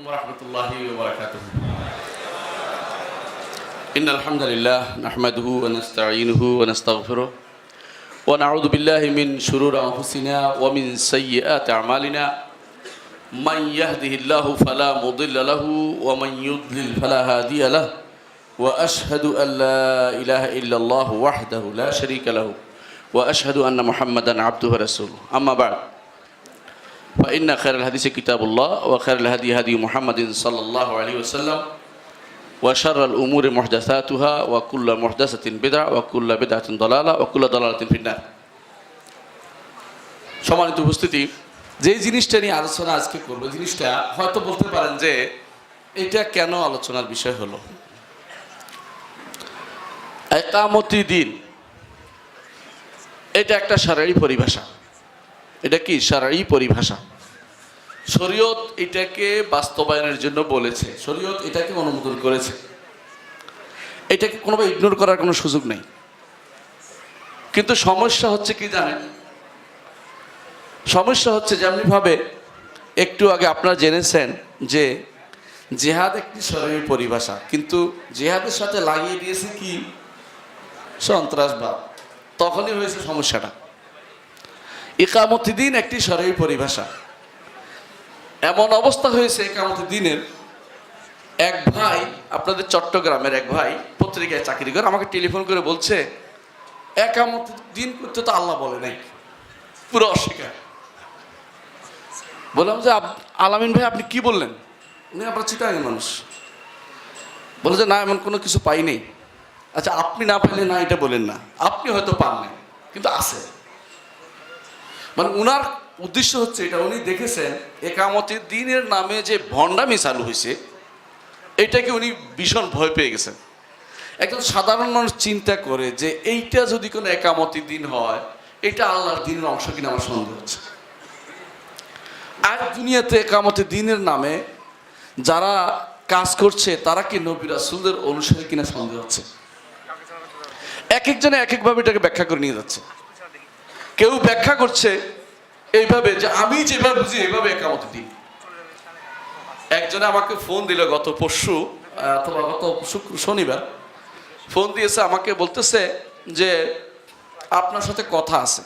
ورحمة الله وبركاته. إن الحمد لله نحمده ونستعينه ونستغفره ونعوذ بالله من شرور أنفسنا ومن سيئات أعمالنا من يهده الله فلا مضل له ومن يضلل فلا هادي له وأشهد أن لا إله إلا الله وحده لا شريك له وأشهد أن محمدا عبده ورسوله. أما بعد فإن خير الحديث كتاب الله وخير الهدي هدي محمد صلى الله عليه وسلم وشر الأمور محدثاتها وكل محدثة بدعة وكل بدعة ضلالة وكل ضلالة في النار. সম্মানিত উপস্থিতি, যে জিনিসটা নিয়ে আলোচনা আজকে করব, জিনিসটা হয়তো বলতে পারেন যে এটা কেন আলোচনার বিষয় হলো। ইকামতি দিন এটা একটা শারঈ পরিভাষা। এটা কি শারঈ পরিভাষা? শরীয়ত এটাকে বাস্তবায়নের জন্য বলেছে, শরীয়ত এটাকে অনুমোদন করেছে, এটাকে কোনোভাবে ইগনোর করার কোনো সুযোগ নেই। কিন্তু সমস্যা হচ্ছে কি জানেন, সমস্যা হচ্ছে যেমনিভাবে একটু আগে আপনারা জেনেছেন যে জিহাদ একটি শরঈ পরিভাষা, কিন্তু জিহাদের সাথে লাগিয়ে দিয়েছে কি সন্ত্রাসবাদ। তখনই হয়েছে সমস্যাটা। ইকামতি দিন একটি শরঈ পরিভাষা। এমন অবস্থা হয়েছে ইকামতি দিনের, এক ভাই, আপনাদের চট্টগ্রামের এক ভাই পত্রিকায় চাকরি করে, আমাকে টেলিফোন করে বলছে ইকামতি দিন করতে তো আল্লাহ বলে নাই, পুরো অস্বীকার। বললাম যে আলামিন ভাই আপনি কি বললেন? উনি আপনার চিটাগাং মানুষ। বলে যে না, এমন কোনো কিছু পাই নেই। আচ্ছা, আপনি না পাইলে না এটা বলেন না, আপনি হয়তো পান নাই কিন্তু আছে। মানে উনার উদ্দেশ্য হচ্ছে এটা, উনি দেখেছেন ইকামতের দিনের নামে যে ভণ্ডামি চালু হয়েছে এটাকে উনি ভীষণ ভয় পেয়ে গেছেন। একজন সাধারণ মানুষ চিন্তা করে যে এইটা যদি কোনো ইকামতের দিন হয়, এটা আল্লাহর দিনের অংশ কিনা আমার সন্দেহ হচ্ছে। আর দুনিয়াতে ইকামতের দিনের নামে যারা কাজ করছে তারা কি নবী রাসূলদের অনুসারী কিনা সন্দেহ হচ্ছে। এক একজনে এক একভাবে এটাকে ব্যাখ্যা করে নিয়ে যাচ্ছে। কেউ ব্যাখ্যা করছে এইভাবে যে আমি যেভাবে বুঝি এইভাবে ইকামতের দিন। একজনে আমাকে ফোন দিল গত পরশু অথবা গত শনিবার ফোন দিয়েছে, আমাকে বলতেছে যে আপনার সাথে কথা আছে।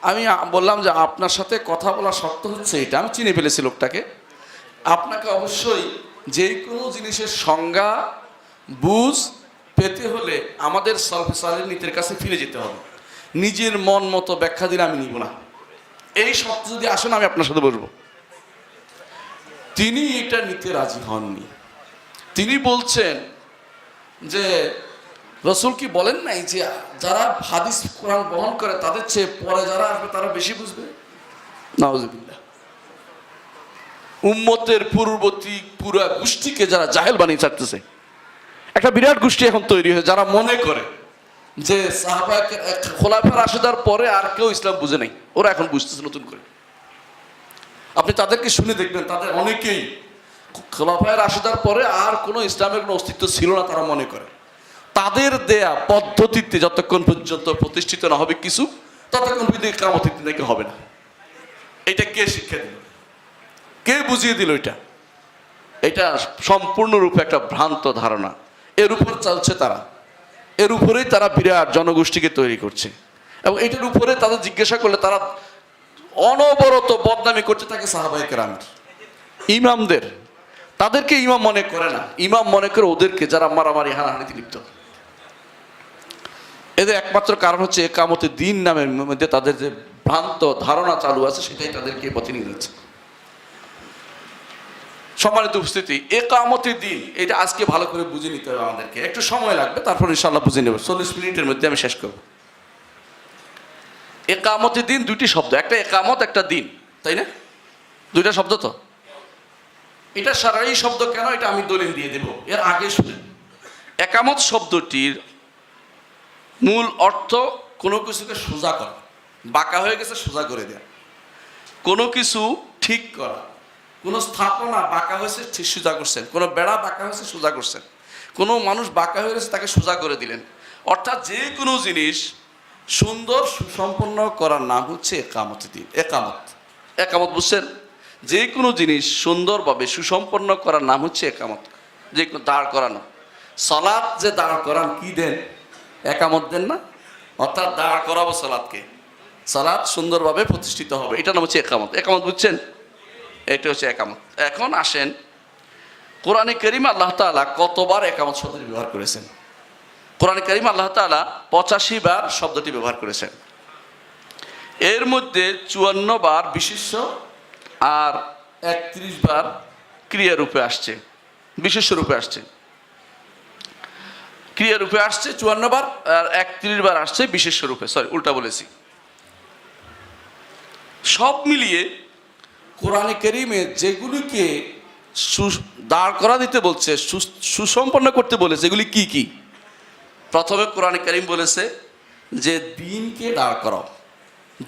আমি বললাম যে আপনার সাথে কথা বলা শর্ত হচ্ছে এটা, আমি চিনে ফেলেছি লোকটাকে, আপনাকে অবশ্যই যে কোনো জিনিসের সংজ্ঞা বুঝ পেতে হলে আমাদের সালফে সালেহীন নীতির কাছে ফিরে যেতে হবে। নিজের মন মতো ব্যাখ্যা দিলে আমি নিব না। এই শর্ত যদি আসেন আমি আপনার সাথে বলবো। তিনি এটা নিতে রাজি হননি। তিনি বলছেন যে রসুল কি বলেন নাই যে যারা হাদিস কোরআন বহন করে তাদের চেয়ে পরে যারা আসবে তারা বেশি বুঝবে? নাউজুবিল্লাহ। উম্মতের পূর্ববর্তী পুরা গোষ্ঠীকে যারা জাহেল বানিয়ে ছাড়তেছে, একটা বিরাট গোষ্ঠী এখন তৈরি হয়েছে যারা মনে করে যে খোলাফায়ে রাশিদার পরে আর কেউ ইসলাম বুঝে নাই, ওরা এখন বুঝতেছে নতুন করে। আপনি তাদেরকে শুনে দেখবেন, তাদের অনেকেই খোলাফায়ে রাশিদার পরে আর কোনো ইসলামের কোনো অস্তিত্ব ছিল না তারা মনে করে। তাদের দেয়া পদ্ধতিতে যতক্ষণ পর্যন্ত প্রতিষ্ঠিত না হবে কিছু, ততক্ষণ পর্যন্ত ইকামতের দিন নাকি হবে না। এটা কে শিক্ষা দিল? কে বুঝিয়ে দিল? এটা সম্পূর্ণরূপে একটা ভ্রান্ত ধারণা। এর উপর চলছে তারা, এর উপরেই তারা বিরাট জনগোষ্ঠীকে তৈরি করছে। এবং এটার উপরে তাদের জিজ্ঞাসা করলে তারা অনবরত বদনামি করতে থাকে সাহাবায়ে কেরামের, ইমামদের। তাদেরকে ইমাম মনে করে না, ইমাম মনে করে ওদেরকে যারা মারামারি হানাহানিতে লিপ্ত। এদের একমাত্র কারণ হচ্ছে ইকামতের দিন নামের মধ্যে তাদের যে ভ্রান্ত ধারণা চালু আছে সেটাই তাদেরকে পথে নিয়ে যাচ্ছে। সম্মানিত উপস্থিতি, ইকামতের দিন এটা আজকে ভালো করে বুঝে নিতে হবে আমাদেরকে। একটু সময় লাগবে, তারপর ইনশাআল্লাহ বুঝে নেব। 40 মিনিটের মধ্যে আমি শেষ করব। ইকামতের দিন দুইটি শব্দ, একটা ইকামত একটা দিন, তাই না? দুইটা শব্দ তো। এটা শারঈ শব্দ কেন, এটা আমি দলিল দিয়ে দেব। এর আগে শুনেন, ইকামত শব্দটির মূল অর্থ কোনো কিছুকে সোজা করা, বাঁকা হয়ে গেছে সোজা করে দেয়া, কোনো কিছু ঠিক করা। কোনো স্থাপনা বাঁকা হয়েছে ঠিক সোজা করছেন, কোনো বেড়া বাঁকা হয়েছে সোজা করছেন, কোনো মানুষ বাঁকা হয়ে গেছে তাকে সোজা করে দিলেন। অর্থাৎ যে কোনো জিনিস সুন্দর সুসম্পন্ন করার নাম হচ্ছে একামতের দিন। একামত, একামত বুঝছেন? যে কোনো জিনিস সুন্দরভাবে সুসম্পন্ন করার নাম হচ্ছে একামত, যে কোনো দাঁড় করানো। সালাত যে দাঁড় করান কি দেন? একামত দেন না? অর্থাৎ দাঁড় করাবো সালাতকে, সালাত সুন্দরভাবে প্রতিষ্ঠিত হবে, এটা নাম হচ্ছে একামত। একামত বুঝছেন? এটা হচ্ছে একামত। এখন আসেন, কোরআনে কারীমে আল্লাহ তাআলা কতবার একামত শব্দটি ব্যবহার করেছেন? কোরআনে কারীমে আল্লাহ তাআলা 85 বার শব্দটি ব্যবহার করেছেন। এর মধ্যে 54 বার বিশেষ্য আর 31 বার ক্রিয়ারূপে আসছে, বিশেষ্য রূপে আসছে। ক্রিয়ারূপে আসছে 54 বার, আর 31 বার আসছে বিশেষ্য রূপে। সরি, উল্টা বলেছি। সব মিলিয়ে কোরআনে কারীমে যেগুলিকে দাঁড় করা দিতে বলছে, সুসম্পন্ন করতে বলেছে, এগুলি কি কি? প্রথমে কোরআনে কারীম বলেছে যে দ্বীনকে দাঁড় করাও,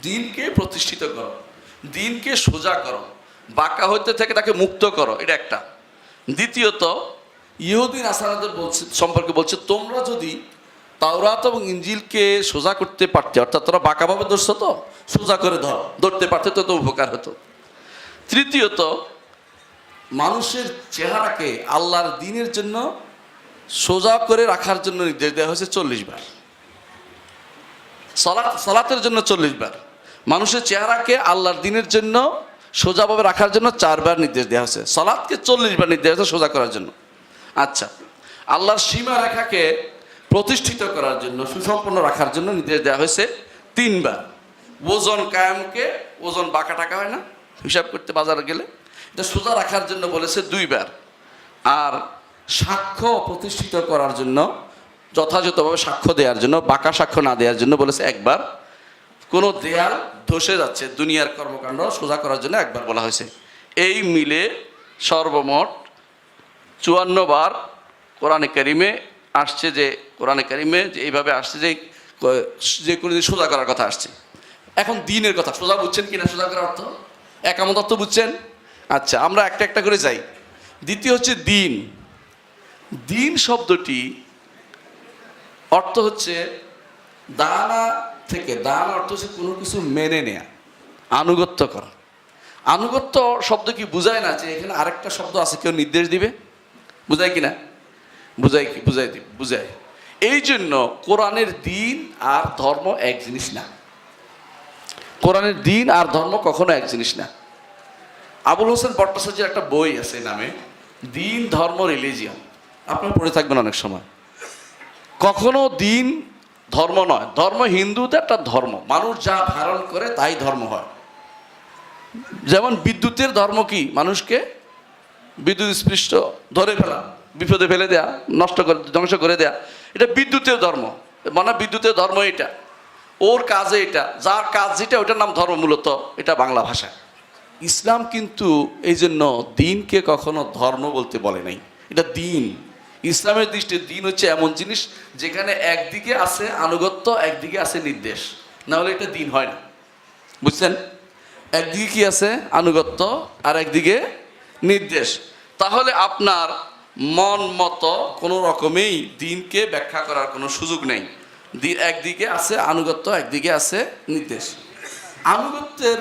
দ্বীনকে প্রতিষ্ঠিত করো, দ্বীনকে সোজা করো, বাঁকা হইতে থেকে তাকে মুক্ত করো, এটা একটা। দ্বিতীয়ত, ইহুদি নাসারাদের বলছে সম্পর্কে বলছে, তোমরা যদি তাওরাত এবং ইনজিলকে সোজা করতে পারতে, অর্থাৎ তোরা বাঁকাভাবে ধরছো তো, সোজা করে ধরতে পারতে তো উপকার হতো। তৃতীয়ত, মানুষের চেহারাকে আল্লাহর দ্বীনের জন্য সোজা করে রাখার জন্য নির্দেশ দেওয়া হয়েছে 40 বার। সালাতের জন্য 40 বার, মানুষের চেহারাকে আল্লাহর দ্বীনের জন্য সোজাভাবে রাখার জন্য 4 বার নির্দেশ দেওয়া হয়েছে। সালাতকে 40 বার নির্দেশ হয়েছে সোজা করার জন্য। আচ্ছা, আল্লাহর সীমা রেখাকে প্রতিষ্ঠিত করার জন্য, সুসম্পন্ন রাখার জন্য নির্দেশ দেওয়া হয়েছে 3 বার। ওজন কায়েমকে, ওজন বাঁকা টাকা হয় না হিসাব করতে বাজারে গেলে, এটা সোজা রাখার জন্য বলেছে 2 বার। আর সাক্ষ্য প্রতিষ্ঠিত করার জন্য, যথাযথভাবে সাক্ষ্য দেওয়ার জন্য, বাঁকা সাক্ষ্য না দেওয়ার জন্য বলেছে 1 বার। কোনো দেয়াল ধসে যাচ্ছে, দুনিয়ার কর্মকাণ্ড সোজা করার জন্য 1 বার বলা হয়েছে। এই মিলে সর্বমোট 54 বার কোরআনে কারীমে আসছে, যে কোরআনে কারীমে যে এইভাবে আসছে যে কোনো দিন সোজা করার কথা আসছে। এখন দ্বীনের কথা সোজা বুঝছেন কিনা? সোজা করার অর্থ, একামত অর্থ বুঝছেন? আচ্ছা, আমরা একটা একটা করে যাই। দ্বিতীয় হচ্ছে দ্বীন। দ্বীন শব্দটি অর্থ হচ্ছে দানা থেকে, দান অর্থ হচ্ছে কোনো কিছু মেনে নেয়া, আনুগত্য করা। আনুগত্য শব্দ কি বুঝায় না যে এখানে আরেকটা শব্দ আছে, কেউ নির্দেশ দিবে? বুঝায় কিনা? বুঝায়। এই জন্য কোরআনের দ্বীন আর ধর্ম এক জিনিস না। কোরআনের দ্বীন আর ধর্ম কখনো এক জিনিস না। আবুল হোসেন ভট্টাচার্যের একটা বই আছে নামে দ্বীন, ধর্ম, রিলিজিয়ন, আপনারা পড়ে থাকবেন অনেক সময়। কখনো দ্বীন ধর্ম নয়। ধর্ম হিন্দুদের একটা ধর্ম, মানুষ যা ধারণ করে তাই ধর্ম হয়। যেমন বিদ্যুতের ধর্ম কি? মানুষকে বিদ্যুৎ স্পৃষ্ট ধরে ফেলা, বিপদে ফেলে দেয়া, নষ্ট করে, ধ্বংস করে দেয়া, এটা বিদ্যুতের ধর্ম। মানে বিদ্যুতের ধর্ম এটা, ওর কাজে এটা, যার কাজ যেটা, ওটার নাম ধর্ম মূলত, এটা বাংলা ভাষা। ইসলাম কিন্তু এই জন্য দ্বীনকে কখনো ধর্ম বলতে বলে নাই, এটা দ্বীন। ইসলামের দৃষ্টিতে দ্বীন হচ্ছে এমন জিনিস যেখানে একদিকে আছে আনুগত্য, একদিকে আছে নির্দেশ, না হলে এটা দ্বীন হয় না। বুঝছেন? একদিকে কি আছে? আনুগত্য, আর একদিকে নির্দেশ। তাহলে আপনার মন মতো কোনো রকমেই দ্বীনকে ব্যাখ্যা করার কোনো সুযোগ নেই। একদিকে আছে আনুগত্য, একদিকে আছে নির্দেশ। আনুগত্যের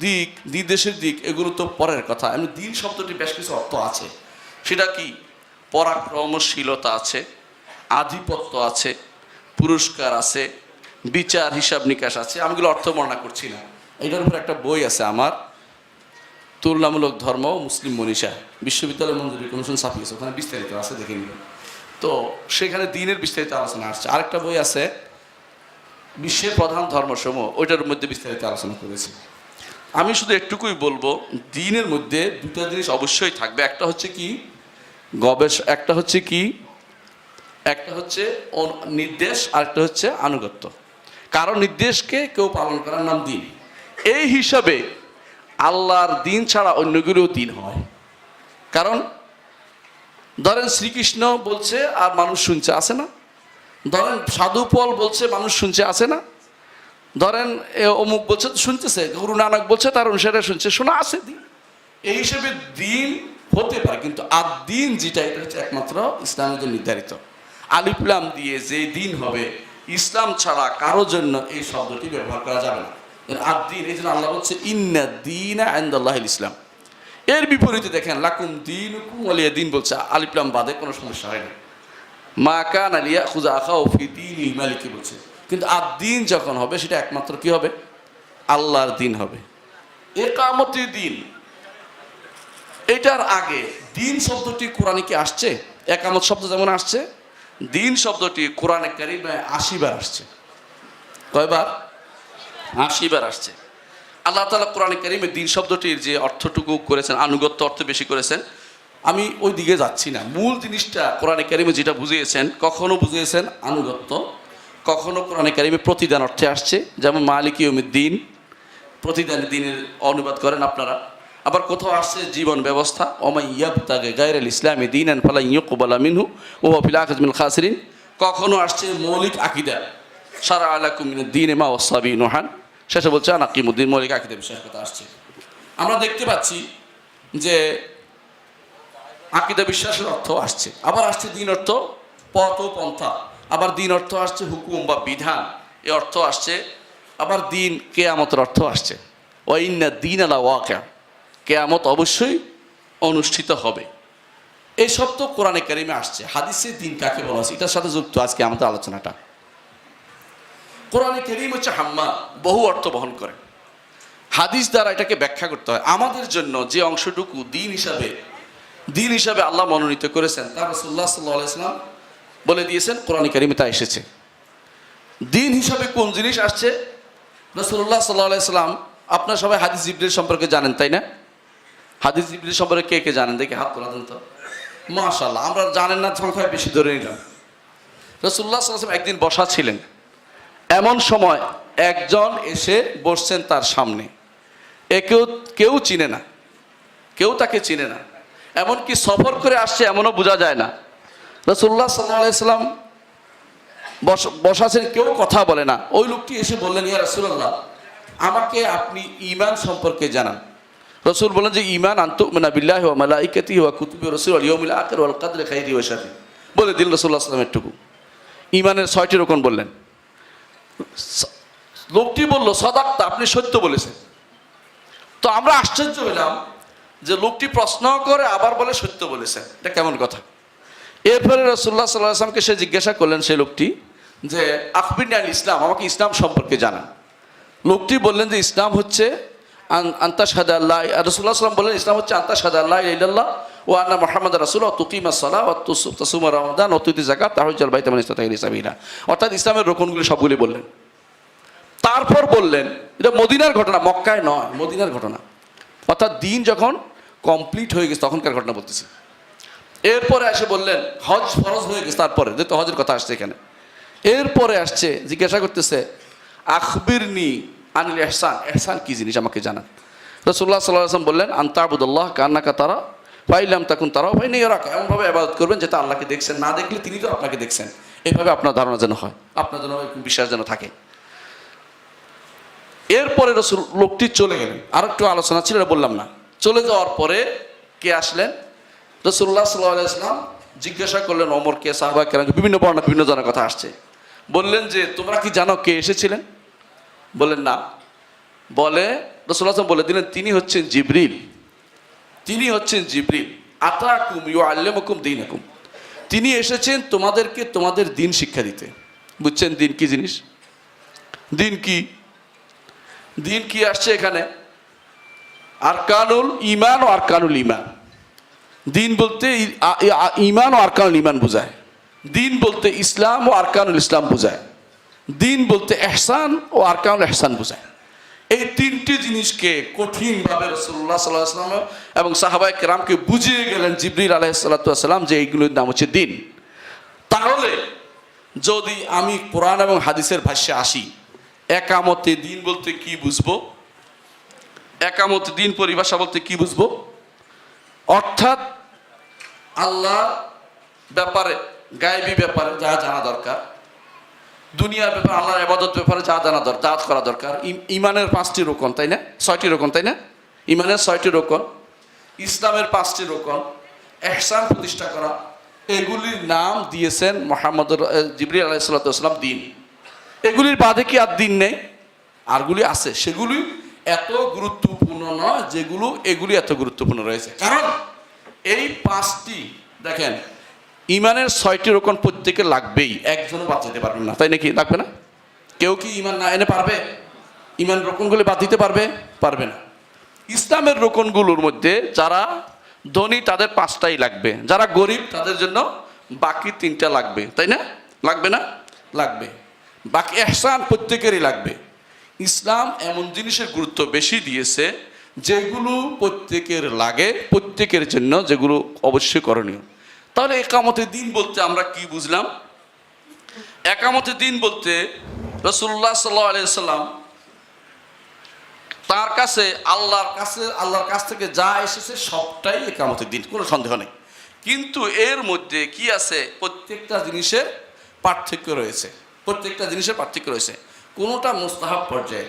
দিক, নির্দেশের দিক, এগুলো তো পরের কথা। এমনি দ্বীন শব্দটি বেশ কিছু অর্থ আছে। সেটা কি? পরাক্রমশীলতা আছে, আধিপত্য আছে, পুরস্কার আছে, বিচার হিসাব নিকাশ আছে। আমি এগুলো অর্থ বর্ণনা করছি না। এটার উপর একটা বই আছে আমার, তুলনামূলক ধর্ম মুসলিম মনীষা, বিশ্ববিদ্যালয় মঞ্জুরি কমিশন ছাপিয়েছে, ওখানে বিস্তারিত আছে, দেখে নিবেন। তো সেখানে দ্বীনের বিস্তারিত আলোচনা আসছে। আরেকটা বই আছে বিশ্বের প্রধান ধর্মসমূহ, ওইটার মধ্যে বিস্তারিত আলোচনা করেছি। আমি শুধু একটুকুই বলবো, দ্বীনের মধ্যে 2টা জিনিস অবশ্যই থাকবে। একটা হচ্ছে কি? একটা হচ্ছে কি? একটা হচ্ছে নির্দেশ, আরেকটা হচ্ছে আনুগত্য। কারো নির্দেশকে কেউ পালন করার নাম দ্বীন। এই হিসাবে আল্লাহর দ্বীন ছাড়া অন্যগুলোও দ্বীন হয়। কারণ ধরেন শ্রীকৃষ্ণ বলছে আর মানুষ শুনছে, আছে না? ধরেন সাধু পল বলছে, মানুষ শুনছে, আছে না? ধরেন অমুক বলছে, শুনতেছে, গুরু নানক বলছে, তার অনুসারে শুনছে, শোনা আছে দ্বীন। এই হিসেবে দ্বীন হতে পারে, কিন্তু আর দ্বীন যেটা, এটা হচ্ছে একমাত্র ইসলামের জন্য নির্ধারিত। আলিফ লাম দিয়ে যে দ্বীন হবে, ইসলাম ছাড়া কারোর জন্য এই শব্দটি ব্যবহার করা যাবে না। আর দ্বীন, এই জন্য আল্লাহ বলছে ইন্না দ্বীনা ইনদাল্লাহিল ইসলাম। এর বিপরীতে দেখেন লাকুম দীনুকুম ওয়ালিয়া দিন বলছে, আলিফ লাম বাদে কোনো সমস্যা হয় না। মা কানা লিয়াখুযা আখাহু ফি দীনিল মালিকি বলছে, কিন্তু আর দিন যখন হবে সেটা একমাত্র কি হবে? আল্লাহর দিন হবে। ইকামতি দিন, এটার আগে দিন শব্দটি কোরআনে কি আসছে? একামত শব্দ যেমন আসছে, দিন শব্দটি কোরআনে কারিমে ৮০ বার আসছে। কয়বার? ৮০ বার আসছে। আল্লাহ তাআলা কোরআনে কারিমে দিন শব্দটির যে অর্থটুকু করেছেন, আনুগত্য অর্থ বেশি করেছেন। আমি ওই দিকে যাচ্ছি না, মূল জিনিসটা কোরআনে কারিমে যেটা বুঝিয়েছেন, কখনো বুঝিয়েছেন আনুগত্য, কখনো কোরআনে কারিমে প্রতিদান অর্থে আসছে, যেমন মালিক ইয়াউমিদ্দিন, প্রতিদানের দিনের অনুবাদ করেন আপনারা। আবার কোথাও আসছে জীবন ব্যবস্থা, ওমাই ইয়াবতাগি গায়রাল ইসলামি দীনান ফালা ইউকবালা মিনহু ওয়া হুয়া ফিল আখিরাতি মিনাল খাসিরিন। কখনো আসছে মৌলিক আকীদা, শারআ লাকুম মিনাদ দীনি মা ওয়াসা বিহি নূহান, শেষে বলছে আন আকিমুদ্দিন, মৌলিক আকীদা বিষয়ের কথা আসছে। আমরা দেখতে পাচ্ছি যে আকীদা বিশ্বাসের অর্থ আসছে, আবার আসছে দিন অর্থ পথ ও পন্থা, আবার দিন অর্থ আসছে হুকুম বা বিধান, এ অর্থ আসছে। আবার দিন কিয়ামতের অর্থ আসছে, ওয়া ইন্না দীনা লাওয়াকি'উ, কিয়ামত অবশ্যই অনুষ্ঠিত হবে। এই সব তো কোরআনে কারিমে আসছে। হাদিসে দিন কাকে বলা হচ্ছে, এটার সাথে যুক্ত আজকে আমাদের আলোচনাটা। কোরআনে কারিম হচ্ছে হাম্মা, বহু অর্থ বহন করে। হাদিস দ্বারা এটাকে ব্যাখ্যা করতে হয়। আমাদের জন্য যে অংশটুকু দিন হিসাবে আল্লাহ মনোনীত করেছেন, তা রাসূলুল্লাহ সাল্লাল্লাহু আলাইহি ওয়াসাল্লাম বলে দিয়েছেন, কোরআনে কারিমে তা এসেছে। দিন হিসাবে কোন জিনিস আসছে? রাসূলুল্লাহ সাল্লাল্লাহু আলাইহি ওয়াসাল্লাম, আপনারা সবাই হাদিস জিবরিল সম্পর্কে জানেন তাই না? হাদিস জিবরিল সম্পর্কে কে কে জানেন দেখি হাত তোলা দেন তো। মাশাআল্লাহ, আমরা জানেন না সংখ্যায় বেশি ধরে নিলাম। রাসূলুল্লাহ সাল্লাল্লাহু আলাইহি ওয়াসাল্লাম একদিন বসা ছিলেন, এমন সময় একজন এসে বসছেন তার সামনে। কেউ চিনে না, কেউ তাকে চিনে না, এমনকি সফর করে আসছে এমনও বোঝা যায় না। রাসূলুল্লাহ সাল্লাল্লাহু আলাইহি ওয়াসাল্লাম বসা আছেন, কেউ কথা বলে না। ওই লোকটি এসে বললেন, ইয়া রাসূলুল্লাহ, আমাকে আপনি ঈমান সম্পর্কে জানান। রাসূল বলেন যে ঈমান আন তু'মিনা বিল্লাহি ওয়া মালাইকাতিহি ওয়া কুতুবিহি ওয়া রাসূলিহি ওয়াল ইয়াউমিল আখির ওয়াল কদরি খাইরিহি ওয়া শাররিহি। বলে দিলেন রাসূলুল্লাহ সাল্লাল্লাহু আলাইহি ওয়াসাল্লাম এটুকু। ঈমানের ৬টি রকম বললেন। লোকটি বলল, সাদাকতা, আপনি সত্য বলেছেন। তো আমরা আশ্চর্য হলাম যে লোকটি প্রশ্ন করে আবার বলে সত্য বলেছেন, এটা কেমন কথা? এরপরে রাসূলুল্লাহ সাল্লাল্লাহু আলাইহি ওয়াসাল্লামকে সে জিজ্ঞাসা করলেন, সেই লোকটি, যে আখবিরনি আনিল ইসলাম, আমাকে ইসলাম সম্পর্কে জানান। লোকটি বললেন যে ইসলাম হচ্ছে আনতা শাহাদা আল্লাহ, রাসূলুল্লাহ সাল্লাল্লাহু আলাইহি ওয়াসাল্লাম বললেন ইসলাম হচ্ছে আনতা শাহাদা আল্লাহ ইলাহা ইল্লাল্লাহ ওয়া আন্না মুহাম্মাদার রাসূলুল্লাহ ওয়া তুকিমাস সালাহ ওয়া তাসুমা রমাদান ওয়া তুতি যাকাত ওয়া তাহজ্জুল বাইতা মান ইসতাতা ইলাইহি সাবিলা। অর্থাৎ ইসলামের রকমগুলো সবগুলি বললেন। তারপর বললেন, এটা মদিনার ঘটনা, মক্কায় নয়, মদিনার ঘটনা। অর্থাৎ দিন যখন কমপ্লিট হয়ে গেছে তখনকার ঘটনা বলতেছে। এরপরে এসে বললেন হজ ফরজ হয়ে গেছে, তারপরে যেহেতু হজের কথা আসছে এখানে। এরপরে আসছে, জিজ্ঞাসা করতেছে আখবিরনি আনিল ইহসান, ইহসান কি জিনিস আমাকে জানান। রাসূলুল্লাহ সাল্লাল্লাহু আলাইহি ওয়াসাল্লাম বললেন আন তা'বুদাল্লাহ কান্নাকা তারা ফাইলাম তাকুন তারা ফাইনি ইয়ারাকা, এমনভাবে ইবাদত করবেন যেটা আল্লাহকে দেখছেন, না দেখলে তিনি তো আপনাকে দেখছেন। এইভাবে আপনার ধারণা যেন হয়, আপনার জন্য বিশ্বাস যেন থাকে। এরপরে রাসূল লোকটি চলে গেলেন। আর একটু আলোচনা ছিল, এটা বললাম না। চলে যাওয়ার পরে কে আসলেন? রাসূলুল্লাহ সাল্লাল্লাহু আলাইহি ওয়াসাল্লাম জিজ্ঞাসা করলেন ওমরকে, সাহাবা কেরামকে, বিভিন্ন বর্ণনা বিভিন্ন জনের কথা আসছে। বললেন যে তোমরা কি জানো কে এসেছিলেন? বললেন না। বলে রাসূলুল্লাহ বলে দিলেন তিনি হচ্ছেন জিবরিল, তিনি হচ্ছেন জিবরিল। আতাকুম ইউআল্লিমুকুম দীনাকুম, তিনি এসেছেন তোমাদেরকে তোমাদের দিন শিক্ষা দিতে। বুঝছেন দিন কি জিনিস? দিন কি? দিন কি আসছে এখানে? আরকানুল ঈমান ও আরকানুল ঈমান। দিন বলতে ঈমান ও আরকানুল ঈমান বোঝায়। দিন বলতে ইসলাম ও আরকানুল ইসলাম বোঝায়। দিন বলতে ইহসান ও আরকানুল ইহসান বোঝায়। এই তিনটি জিনিসকে কঠিনভাবে রাসূলুল্লাহ সাল্লাল্লাহু আলাইহি ওয়াসাল্লাম এবং সাহাবায়ে কেরামকে বুঝিয়ে গেলেন জিবরিল আলাইহিস সালাতু ওয়াস সালাম যে এইগুলোর নাম হচ্ছে দিন। তাহলে যদি আমি কোরআন এবং হাদিসের ভাষ্যে আসি, একামতে দিন বলতে কি বুঝবো? একামতে দিন পরিভাষা বলতে কি বুঝবো? অর্থাৎ আল্লাহর ব্যাপারে, গায়েবী ব্যাপারে যা জানা দরকার, দুনিয়ার ব্যাপারে, আল্লাহর ইবাদত ব্যাপারে যা জানা দরকার, যা করা দরকার। ইমানের 5টি রকম, তাই না? 6টি রকম, তাই না? ইমানের 6টি রকম, ইসলামের 5টি রকম, ইহসান প্রতিষ্ঠা করা, এগুলির নাম দিয়েছেন জিবরিল আলাইহিস সালাতু ওয়াস সালাম দিন। এগুলির বাদে কি আর দিন নেই? আরগুলি আছে, সেগুলি এত গুরুত্বপূর্ণ নয় যেগুলো এগুলি এত গুরুত্বপূর্ণ রয়েছে। কারণ এই পাঁচটি দেখেন, ইমানের 6টি রোকন প্রত্যেকে লাগবেই, একজনও বাদ দিতে পারবেন না, তাই নাকি? লাগবে না? কেউ কি ইমান না এনে পারবে? ইমান রোকনগুলি বাদ দিতে পারবে? পারবে না। ইসলামের রোকনগুলোর মধ্যে যারা ধনী তাদের 5টাই লাগবে, যারা গরিব তাদের জন্য বাকি 3টা লাগবে, তাই না? লাগবে না? লাগবে। বাকি ইহসান প্রত্যেকেরই লাগবে। ইসলাম এমন জিনিসের গুরুত্ব বেশি দিয়েছে যেগুলো প্রত্যেকের লাগে, প্রত্যেকের জন্য, যেগুলো অবশ্যই করণীয়। তাহলে একামতের দিন বলতে আমরা কি বুঝলাম? একামতের দিন বলতে রাসূলুল্লাহ সাল্লাল্লাহু আলাইহি সাল্লাম তার কাছে আল্লাহর কাছ থেকে যা এসেছে সবটাই একামতের দিন, কোনো সন্দেহ নেই। কিন্তু এর মধ্যে কি আছে? প্রত্যেকটা জিনিসের পার্থক্য রয়েছে, প্রত্যেকটা জিনিসের পার্থক্য রয়েছে। কোনোটা মুস্তাহাব পর্যায়ে,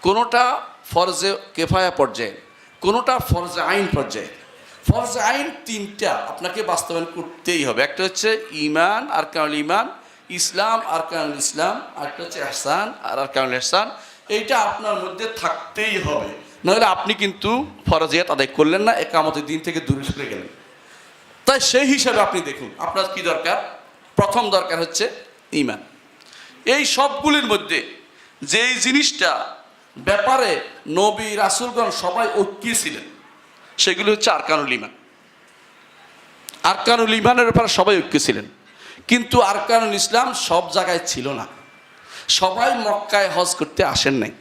কোনোটা ফরজে কেফায়া পর্যায়ে, কোনোটা ফরজে আইন পর্যায়ে। ফরজে আইন 3টা আপনাকে বাস্তবায়ন করতেই হবে। একটা হচ্ছে ইমান আরকানুল ইমান, ইসলাম আরকানুল ইসলাম, আরেকটা হচ্ছে ইহসান আর আরকানুল ইহসান। এইটা আপনার মধ্যে থাকতেই হবে, নাহলে আপনি কিন্তু ফরজিয়াত আদায় করলেন না, একামতের দিন থেকে দূরে সরে গেলেন। তাই সেই হিসাবে আপনি দেখুন আপনার কি দরকার। প্রথম দরকার হচ্ছে ইমান। এই সবগুলির মধ্যে যেই জিনিসটা ব্যাপারে নবী রাসূলগণ সবাই ঐক্যী ছিলেন সেগুলি হচ্ছে আরকানুল ইমান। আরকানুল ইমানের ব্যাপারে সবাই ঐক্য ছিলেন, কিন্তু আরকানুল ইসলাম সব জায়গায় ছিল না। সবাই মক্কায় হজ করতে আসেন নাই,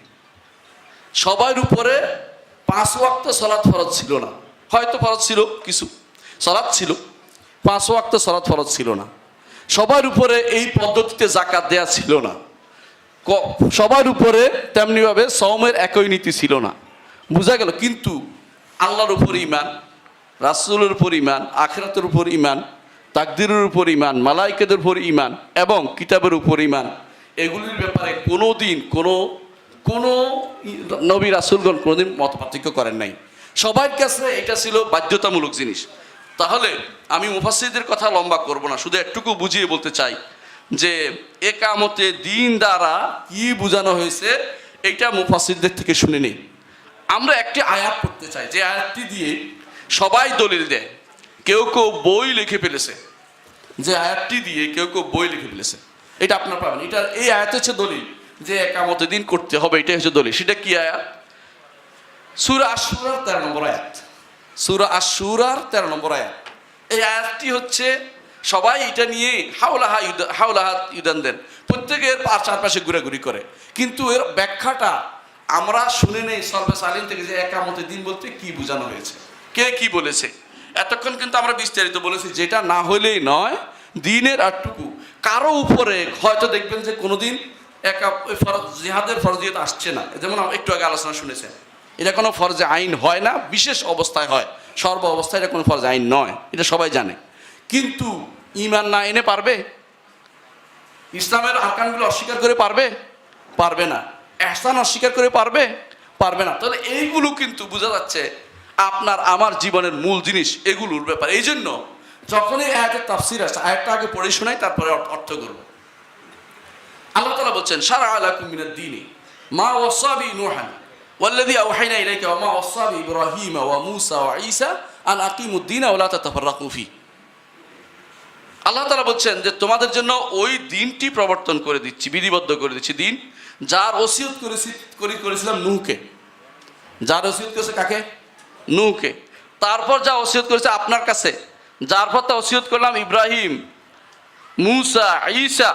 সবার উপরে 5 ওয়াক্ত সালাত ফরজ ছিল না। হয়তো ফরজ ছিল, কিছু সালাত ছিল, 5 ওয়াক্ত সালাত ফরজ ছিল না। সবার উপরে এই পদ্ধতিতে যাকাত দেয়া ছিল না। সবার উপরে তেমনিভাবে সওমের একই নীতি ছিল না। বোঝা গেল? কিন্তু আল্লাহর উপর ইমান, রাসূলের উপর ইমান, আখিরাতের উপর ইমান, তাকদীরের উপর ইমান, মালায়েকাদের উপর ইমান এবং কিতাবের উপর ইমান, এগুলির ব্যাপারে কোনো দিন কোনো নবী রাসূলগণ কোনোদিন মত পার্থক্য করেন নাই। সবার কাছে এটা ছিল বাধ্যতামূলক জিনিস। তাহলে আমি মুফাসসিরদের কথা লম্বা করব না, শুধু একটুকু বুঝিয়ে বলতে চাই যে একামতে দিন দ্বারা কি বোঝানো হয়েছে এইটা মুফাসসিরদের থেকে শুনে নিন। আমরা একটি আয়াত পড়তে চাই, যে আয়াতটি দিয়ে সবাই দলিল দেয়। কেউ কেউ বই লিখে ফেলেছে, যে আয়াতটি দিয়ে কেউ কেউ বই লিখে ফেলেছে। এটা আপনার পাবেন, এটা এই আয়াত হচ্ছে দলিল যে একামতে দিন করতে হবে, এটাই হচ্ছে দলিল। সেটা কি আয়াত? সূরা আশ-শুরার 13 নম্বর আয়াত। সূরা আশ-শুরার 13 নম্বর আয়াত। এই আয়াতটি হচ্ছে সবাই এটা নিয়ে হাওলাহা ইউদান দেন, প্রত্যেকের চারপাশে ঘুরাঘুরি করে, কিন্তু এর ব্যাখ্যাটা আমরা শুনে নেই সলফে সালিন থেকে, যে একামতের দিন বলতে কি বোঝানো হয়েছে, কে কি বলেছে। এতক্ষণ কিন্তু আমরা বিস্তারিত বলেছি, যেটা না হলেই নয়। দিনের আটটুকু কারো উপরে হয়তো দেখবেন যে কোনোদিন জিহাদের ফরজিয়ত আসছে না, যেমন একটু আগে আলোচনা শুনেছেন, এটা কোনো ফরজে আইন হয় না, বিশেষ অবস্থায় হয়, সর্ব অবস্থায় এটা কোনো ফরজে আইন নয়, এটা সবাই জানে। কিন্তু ইমান না এনে পারবে? ইসলামের আরকানগুলো অস্বীকার করে পারবে? পারবে না। ইহসান অস্বীকার করে পারবে? পারবে না। তাহলে এইগুলো কিন্তু বোঝা যাচ্ছে আপনার আমার জীবনের মূল জিনিস এগুলোর ব্যাপার। এই জন্য যখনই আয়াতের তাফসির আসে, আয়াতটা আগে পড়ে শোনাই, তারপরে অর্থ করব। আল্লাহ তাআলা বলছেন, শারআ লাকুম মিনাদ দীনি মা ওয়াসা বি নূহান ওয়াল্লাযী আওহাইনা ইলাইকা ওয়া মা ওয়াসা বি ইব্রাহিমা ওয়া মূসা ওয়া ঈসা আন আকিমুদ দীনা ওয়া লা তাতাফাররাকু ফি। আল্লাহ তাআলা বলছেন যে তোমাদের জন্য ওই দিনটি প্রবর্তন করে দিচ্ছি, বিধিবদ্ধ করে দিচ্ছি, দিন যার ওসিয়ত করেছিলাম নূহকে। যার ওসিয়ত করেছে কাকে? নূহকে। তারপর যা ওসিয়ত করেছে আপনার কাছে, যার পর তা ওসিয়ত করলাম ইব্রাহিম, মূসা, ঈসা,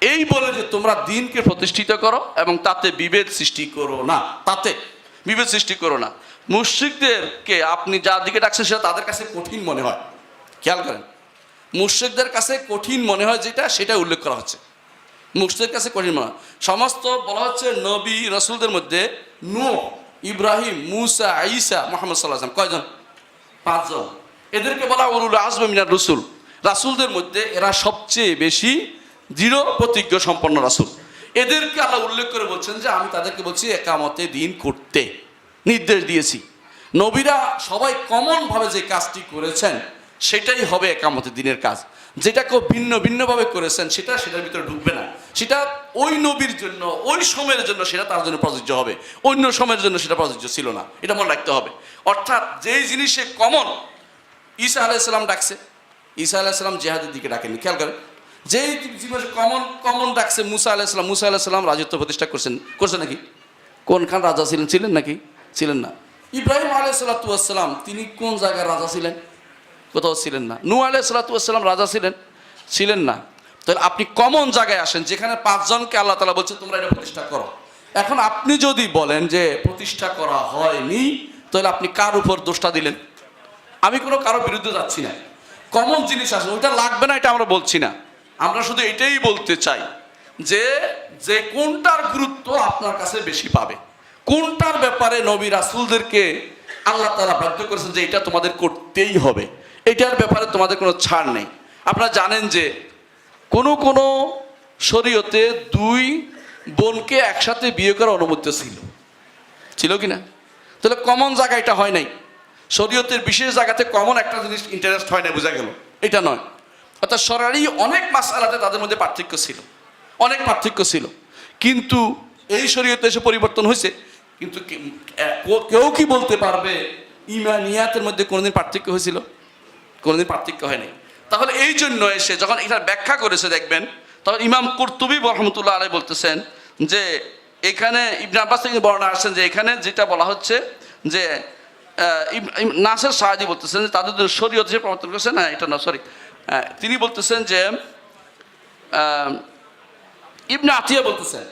এই বলে যে তোমরা দিনকে প্রতিষ্ঠিত করো এবং তাতে বিভেদ সৃষ্টি করো না, তাতে বিভেদ সৃষ্টি করো না। মুশরিকদেরকে আপনি যার দিকে ডাকছেন সেটা তাদের কাছে কঠিন মনে হয়। খেয়াল করেন, মুশরিকদের কাছে কঠিন মনে হয় যেটা, সেটা উল্লেখ করা হচ্ছে। মুশরিকদের কাছে কঠিন মনে হয়। সমস্ত বলা হচ্ছে নবী রাসূলদের মধ্যে নূহ, ইব্রাহিম, মূসা, ঈসা, মুহাম্মদ সাল্লাল্লাহু আলাইহি ওয়াসাল্লাম কয়জন? 5 জন। এদেরকে বলা উলুল আজম মিনার রাসূল। রাসূলদের মধ্যে এরা সবচেয়ে বেশি দৃঢ় প্রতিজ্ঞ সম্পন্ন রাসূল। এদেরকে আল্লাহ উল্লেখ করে বলছেন যে আমি তাদেরকে বলছি একামতে দিন করতে নির্দেশ দিয়েছি। নবীরা সবাই কমনভাবে যে কাজটি করেছেন সেটাই হবে একামতের দিনের কাজ। যেটা কেউ ভিন্নভাবে করেছেন সেটার ভিতরে ঢুকবে না। সেটা ওই নবীর জন্য, ওই সময়ের জন্য সেটা তার জন্য প্রযোজ্য হবে, অন্য সময়ের জন্য সেটা প্রযোজ্য ছিল না, এটা মনে রাখতে হবে। অর্থাৎ যেই জিনিসে কমন, ঈসা আলাইসাল্লাম ডাকছে, ঈসা আলাইসাল্লাম জেহাদের দিকে ডাকেননি, খেয়াল করেন। যেই জিনিসে কমন ডাকছে মুসা আলাইসাল্লাম রাজত্ব প্রতিষ্ঠা করছে নাকি? কোনখান রাজা ছিলেন নাকি? ছিলেন না। ইব্রাহিম আলাইসাল্লাম তিনি কোন জায়গায় রাজা ছিলেন? কোথাও ছিলেন না। নূহ আলাইসাল্লাম রাজা ছিলেন না। তাহলে আপনি কমন জায়গায় আসেন, যেখানে 5 জনকে আল্লাহ তাআলা বলছে তোমরা এটা প্রতিষ্ঠা করো। এখন আপনি যদি বলেন যে প্রতিষ্ঠা করা হয়নি, তাহলে আপনি কার উপর দোষটা দিলেন? আমি কোনো কারো বিরুদ্ধে যাচ্ছি না। কমন জিনিস আসে, ওইটা লাগবে না এটা আমরা বলছি না। আমরা শুধু এটাই বলতে চাই যে কোনটার গুরুত্ব আপনার কাছে বেশি পাবে, কোনটার ব্যাপারে নবী রাসূলদেরকে আল্লাহ তাআলা বাধ্য করেছেন যে এটা তোমাদের করতেই হবে, এটার ব্যাপারে তোমাদের কোনো ছাড় নেই। আপনারা জানেন যে কোনো শরীয়তে 2 বোনকে একসাথে বিয়ে করার অনুমতি ছিল কি না? তাহলে কমন জায়গা এটা হয় নাই। শরীয়তের বিশেষ জায়গাতে কমন একটা জিনিস ইন্টারেস্ট হয় না, বোঝা গেল? এটা নয়। অর্থাৎ শরঈ অনেক মাসআলাতে তাদের মধ্যে অনেক পার্থক্য ছিল, কিন্তু এই শরীয়তে এসে পরিবর্তন হয়েছে। কিন্তু কেউ কি বলতে পারবে ঈমানিয়াতের মধ্যে কোনোদিন পার্থক্য হয়েছিল? কোনোদিন পার্থক্য হয়নি। তাহলে এই জন্য এসে যখন এটার ব্যাখ্যা করেছে দেখবেন, তখন ইমাম কুরতুবী রাহমাতুল্লাহ আলাইহি বলতেছেন যে এখানে ইবনে আব্বাস থেকে বর্ণনা আসছেন যে এখানে যেটা বলা হচ্ছে যে নাসির সাঈদী বলতেছেন যে তাদের শরীয়ত যে প্রবর্তন করেছে, না এটা না, সরি, তিনি বলতেছেন যে ইবনে আতিয়া বলতেছেন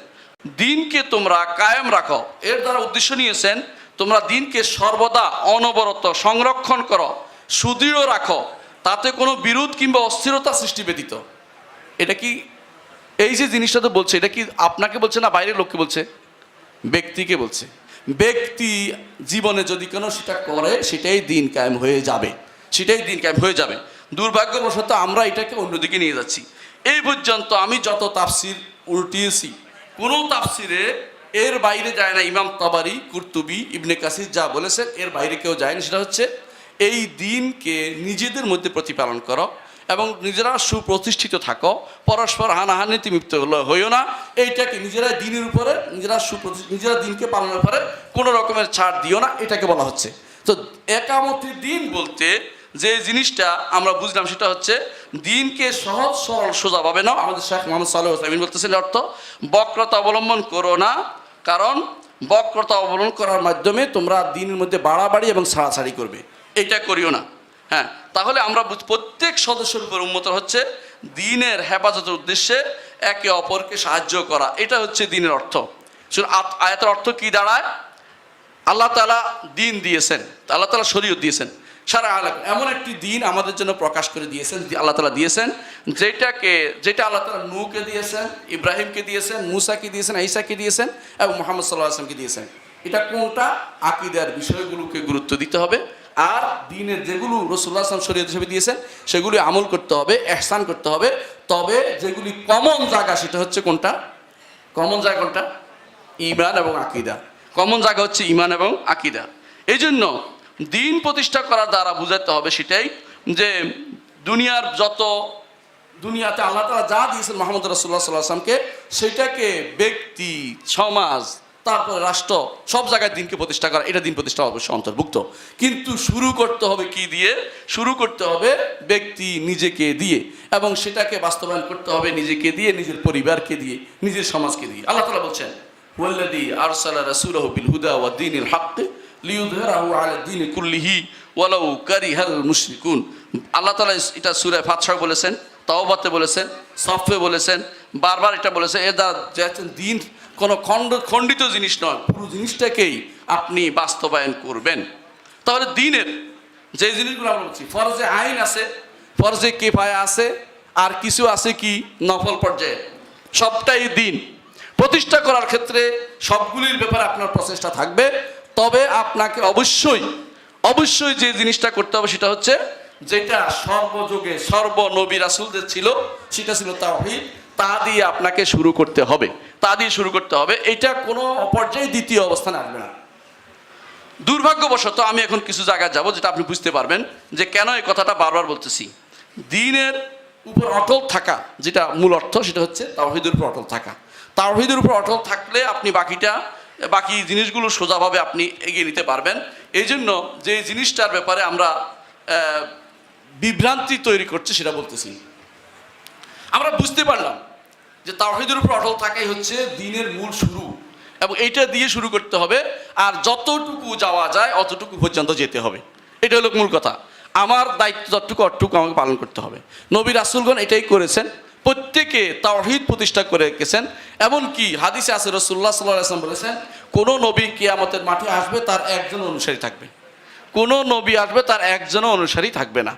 দিনকে তোমরা কায়েম রাখো, এর দ্বারা উদ্দেশ্য নিয়েছেন তোমরা দিনকে সর্বদা অনবরত সংরক্ষণ করো, সুদৃঢ় রাখো, তাতে কোনো বিরোধ কিংবা অস্থিরতা সৃষ্টি ব্যতীত। এটা কি, এই যে জিনিসটা তো বলছে, এটা কি আপনাকে বলছে না বাইরের লোককে বলছে? ব্যক্তিকে বলছে। ব্যক্তি জীবনে যদি কোনো সেটা করে সেটাই দিন কায়েম হয়ে যাবে, দুর্ভাগ্যবশত আমরা এটাকে অন্যদিকে নিয়ে যাচ্ছি। এই পর্যন্ত আমি যত তাফসির উল্টিয়েছি, কোনো তাফসিরে এর বাইরে যায় না। ইমাম তাবারি, কুরতুবী, ইবনে কাসির যা বলেছেন এর বাইরে কেউ যায়নি। সেটা হচ্ছে এই দিনকে নিজেদের মধ্যে প্রতিপালন করো এবং নিজেরা সুপ্রতিষ্ঠিত থাকো, পরস্পর হানাহানিতে লিপ্ত হইও না। এইটাকে নিজেরা দিনের উপরে নিজেরা দিনকে পালনের পরে কোনো রকমের ছাড় দিও না, এটাকে বলা হচ্ছে। তো একামতির দিন বলতে যে জিনিসটা আমরা বুঝলাম সেটা হচ্ছে দিনকে সহজ সরল সোজাভাবে নাও। আমাদের শেখ মোহাম্মদ সালেহ আলাইহি বলতেছেন অর্থ বক্রতা অবলম্বন করো না, কারণ বক্রতা অবলম্বন করার মাধ্যমে তোমরা দিনের মধ্যে বাড়াবাড়ি এবং ছাড়াছাড়ি করবে, এটা করিও না। হ্যাঁ, তাহলে আমরা প্রত্যেক সদস্যের উপর উম্মত হচ্ছে দিনের হেফাজতের উদ্দেশ্যে একে অপরকে সাহায্য করা, এটা হচ্ছে দিনের অর্থ। আয়াতের অর্থ কি দাঁড়ায়? আল্লাহ তাআলা দিন দিয়েছেন, আল্লাহ তাআলা শরীয়ত দিয়েছেন, সারা আলাদা এমন একটি দিন আমাদের জন্য প্রকাশ করে দিয়েছেন, আল্লাহ তাআলা দিয়েছেন, যেটা আল্লাহ তাআলা নূহকে দিয়েছেন, ইব্রাহিমকে দিয়েছেন, মূসাকে দিয়েছেন, ঈসাকে দিয়েছেন এবং মুহাম্মদ সাল্লাল্লাহু আলাইহি ওয়াসাল্লামকে দিয়েছেন। এটা কোনটা? আকীদার বিষয়গুলোকে গুরুত্ব দিতে হবে, আর দিনের যেগুলো রাসূলুল্লাহ সাল্লাল্লাহু আলাইহি ওয়াসাল্লাম শরীয়ত হিসেবে দিয়েছেন সেগুলি আমল করতে হবে, ইহসান করতে হবে। তবে যেগুলি কমন জায়গা, সেটা হচ্ছে কোনটা? কমন জায়গা কোনটা? ঈমান এবং আকীদা। কমন জায়গা হচ্ছে ঈমান এবং আকীদা। এই জন্য দিন প্রতিষ্ঠা করার দ্বারা বুঝাতে হবে সেটাই যে দুনিয়াতে আল্লাহ তাআলা যা দিয়েছেন মুহাম্মদ রাসূলুল্লাহ সাল্লাল্লাহু আলাইহি ওয়াসাল্লামকে, সেটাকে ব্যক্তি, সমাজ, তারপরে রাষ্ট্র, সব জায়গায় দিনকে প্রতিষ্ঠা করা, এটা দিন প্রতিষ্ঠা অবশ্যই অন্তর্ভুক্ত। কিন্তু শুরু করতে হবে কি দিয়ে? শুরু করতে হবে ব্যক্তি নিজেকে দিয়ে, এবং সেটাকে বাস্তবায়ন করতে হবে নিজেকে দিয়ে, নিজের পরিবারকে দিয়ে, নিজের সমাজকে দিয়ে। আল্লাহ তাআলা বলছেন ওয়াল্লাযী আরসালা রাসূলাহু বিল হুদা ওয়া দীনিল হক লিইয়ুযহিরাহু আলা দীনি কুল্লিহি ওয়ালাউ কারিহাল মুশরিকুন। আল্লাহ তাআলা এটা সূরা ফাতিহা বলেছেন, তাওবাতে বলেছেন, সফে বলেছেন, বারবার এটা বলেছেন। এর দ্বারা দিন কোনো খণ্ডিত জিনিস নয়, পুরো জিনিসটাকেই আপনি বাস্তবায়ন করবেন। তাহলে দিনের যে জিনিসগুলো আমরা বলছি, ফরজে আইন আছে, ফরজে কিফায়া আছে, আর কিছু আছে কি নফল পর্যায়ে, সবটাই দিন প্রতিষ্ঠা করার ক্ষেত্রে সবগুলির ব্যাপারে আপনার প্রচেষ্টা থাকবে। তবে আপনাকে অবশ্যই যে জিনিসটা করতে হবে সেটা হচ্ছে যেটা সর্বযুগে সর্বনবী রাসূলদের ছিল, সেটা ছিল তাওহীদ। তা দিয়ে আপনাকে শুরু করতে হবে, এটা কোনো পর্যায়ে দ্বিতীয় অবস্থানে আসবে না। দুর্ভাগ্যবশত আমি এখন কিছু জায়গায় যাব যেটা আপনি বুঝতে পারবেন যে কেন এই কথাটা বারবার বলতেছি। দিনের উপর অটল থাকা, যেটা মূল অর্থ সেটা হচ্ছে তাওহীদের উপর অটল থাকা। তাওহীদের উপর অটল থাকলে আপনি বাকি জিনিসগুলো সোজাভাবে আপনি এগিয়ে নিতে পারবেন। এই জন্য যে জিনিসটার ব্যাপারে আমরা বিভ্রান্তি তৈরি করছি সেটা বলতেছি। আমরা বুঝতে পারলাম যে তাওহীদের উপর অটল থাকাই হচ্ছে দ্বীনের মূল শুরু, এবং এইটা দিয়ে শুরু করতে হবে, আর যতটুকু যাওয়া যায় অতটুকু পর্যন্ত যেতে হবে। এটা হলো মূল কথা। আমার দায়িত্ব যতটুকু অতটুকু আমাকে পালন করতে হবে। নবী রাসূলগণ এটাই করেছেন, প্রত্যেকে তাওহীদ প্রতিষ্ঠা করে গেছেন। এমনকি হাদিসে আছে রাসূলুল্লাহ সাল্লাল্লাহু আলাইহি ওয়াসাল্লাম বলেছেন, কোন নবী কিয়ামতের মাঠে আসবে তার একজন অনুসারী থাকবে। কোন নবী আসবে তার একজনও অনুসারী থাকবে না।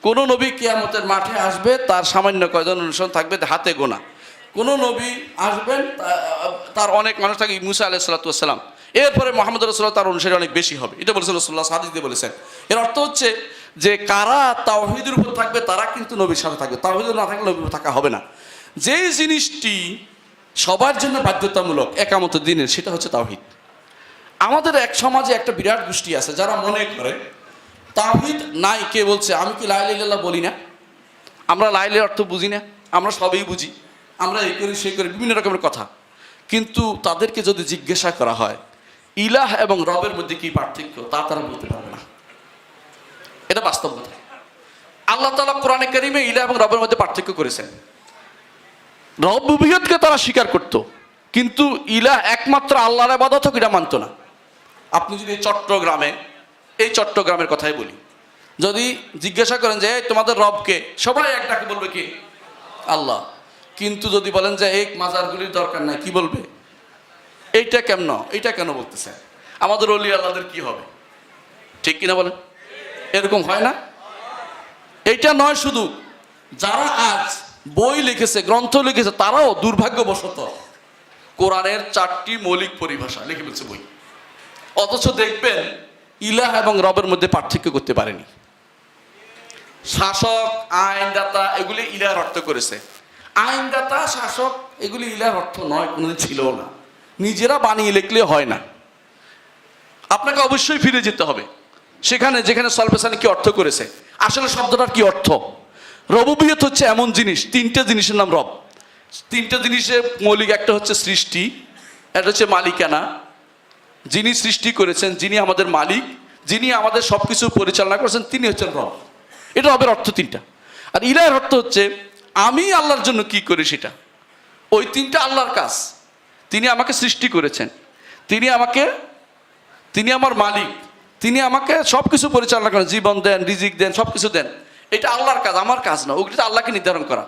কোন নবী কিয়ামতের মাঠে আসবে তার সামান্য কয়জন অনুসরণ থাকবে, হাতে গোনা। কোন নবী আসবেন তার অনেক মানুষ থাকবে, মুসা আলাইহিস সালাতু ওয়াস সালাম। এরপরে মুহাম্মদ রাসূলুল্লাহ তার অনুসারী অনেক বেশি হবে। এটা বলেছেন রাসূলুল্লাহ হাদিস দিয়ে বলেছেন। এর অর্থ হচ্ছে যে কারা তাওহীদের উপর থাকবে তারা কিন্তু নবীর সাথে থাকবে, তাওহীদ না থাকলে নবীর থাকা হবে না। যেই জিনিসটি সবার জন্য বাধ্যতামূলক একামতের দিনের, সেটা হচ্ছে তাওহীদ। আমাদের এক সমাজে একটা বিরাট গোষ্ঠী আছে যারা মনে করে তাওহীদ নাই। কে বলছে? আমি কি লা ইলাহা ইল্লাল্লাহ বলি না? আমরা লা ইলাহার অর্থ বুঝি না? আমরা সবই বুঝি, আমরা এই করি সেই করি, বিভিন্ন রকমের কথা। কিন্তু তাদেরকে যদি জিজ্ঞাসা করা হয় ইলাহ এবং রবের মধ্যে কি পার্থক্য, তা তারা বলতে পারবে না। এটা বাস্তব কথা। আল্লাহ তাআলা কোরআনে কারীমে ইলাহ এবং রবের মধ্যে পার্থক্য করেছেন। রব্বুবিয়তকে তারা স্বীকার করত, কিন্তু ইলাহ একমাত্র আল্লাহর ইবাদত হোক এটা মানত না। আপনি যদি এই চট্টগ্রামের কথাই বলি, যদি জিজ্ঞাসা করেন যে তোমাদের রবকে, সবাই এক ডাকে বলবে কি? আল্লাহ। কিন্তু যদি বলেন যে এই মাজারগুলির দরকার নাই, কি বলবে? এইটা কেন বলতেছে? আমাদের ওলি আল্লাহদের কি হবে? ঠিক কিনা বলেন? এরকম হয় না? এইটা নয়, শুধু যারা আজ বই লিখেছে, গ্রন্থ লিখেছে, তারাও দুর্ভাগ্যবশত কোরআনের 4টি মৌলিক পরিভাষা লিখে ফেলছে বই। অথচ দেখবেন ইলাহ এবং রবের মধ্যে পার্থক্য করতে পারেনি। শাসক, আইনদাতা এগুলি ইলাহর অর্থ করেছে। আইনদাতা, শাসক এগুলি ইলাহর অর্থ নয়, কোনোদিন ছিল না। নিজেরা বানিয়ে লিখলে হয় না, আপনাকে অবশ্যই ফিরে যেতে হবে সেখানে যেখানে সলভেশন কি অর্থ করেছে, আসলে শব্দটার কি অর্থ। রবুবিয়ত হচ্ছে এমন জিনিস, 3টে জিনিসের নাম রব। 3টে জিনিসের মৌলিক, একটা হচ্ছে সৃষ্টি, একটা হচ্ছে মালিকানা, যিনি সৃষ্টি করেছেন, যিনি আমাদের মালিক, যিনি আমাদের সব কিছু পরিচালনা করেছেন, তিনি হচ্ছেন রব। এটা রবের অর্থ 3টা। আর ইলাহের অর্থ হচ্ছে আমি আল্লাহর জন্য কি করি সেটা। ওই 3টা আল্লাহর কাজ। তিনি আমাকে সৃষ্টি করেছেন, তিনি আমার মালিক, তিনি আমাকে সব কিছু পরিচালনা করেন, জীবন দেন, রিজিক দেন, সব কিছু দেন। এটা আল্লাহর কাজ, আমার কাজ না। ওগুলো আল্লাহকে নির্ধারণ করা।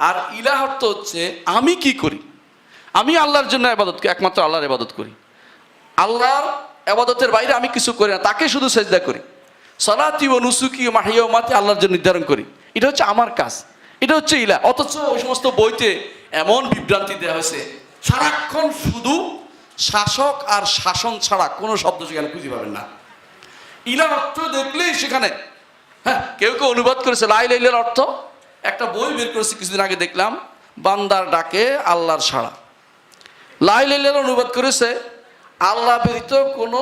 আর ইলাহ অর্থ হচ্ছে আমি কি করি। আমি আল্লাহর জন্য ইবাদত করি, একমাত্র আল্লাহর ইবাদত করি। আল্লাহর ইবাদতের বাইরে আমি কিছু করি না, তাকে শুধু সেজদা করি। সালাতি ও নুসুকি ও মাহিয়া ও মাতি আল্লাহর জন্য নির্ধারণ করি। এটা হচ্ছে আমার কাজ, এটা হচ্ছে ইলাহ। অথচ ওই সমস্ত বইতে এমন বিভ্রান্তি দেওয়া হয়েছে, সারাক্ষণ শুধু শাসক আর শাসন ছাড়া কোনো শব্দ সেখানে খুঁজে পাবেন না। ইলাহ অর্থ দেখলেই সেখানে কেউ অনুবাদ করেছে লা ইলাহা ইল্লাল্লাহর অর্থ। একটা বই বের করেছে কিছুদিন আগে, দেখলাম, বান্দার ডাকে আল্লাহর সাড়া। লা ইলাহা ইল্লাল্লাহ অনুবাদ করেছে আল্লাহ ব্যতীত কোনো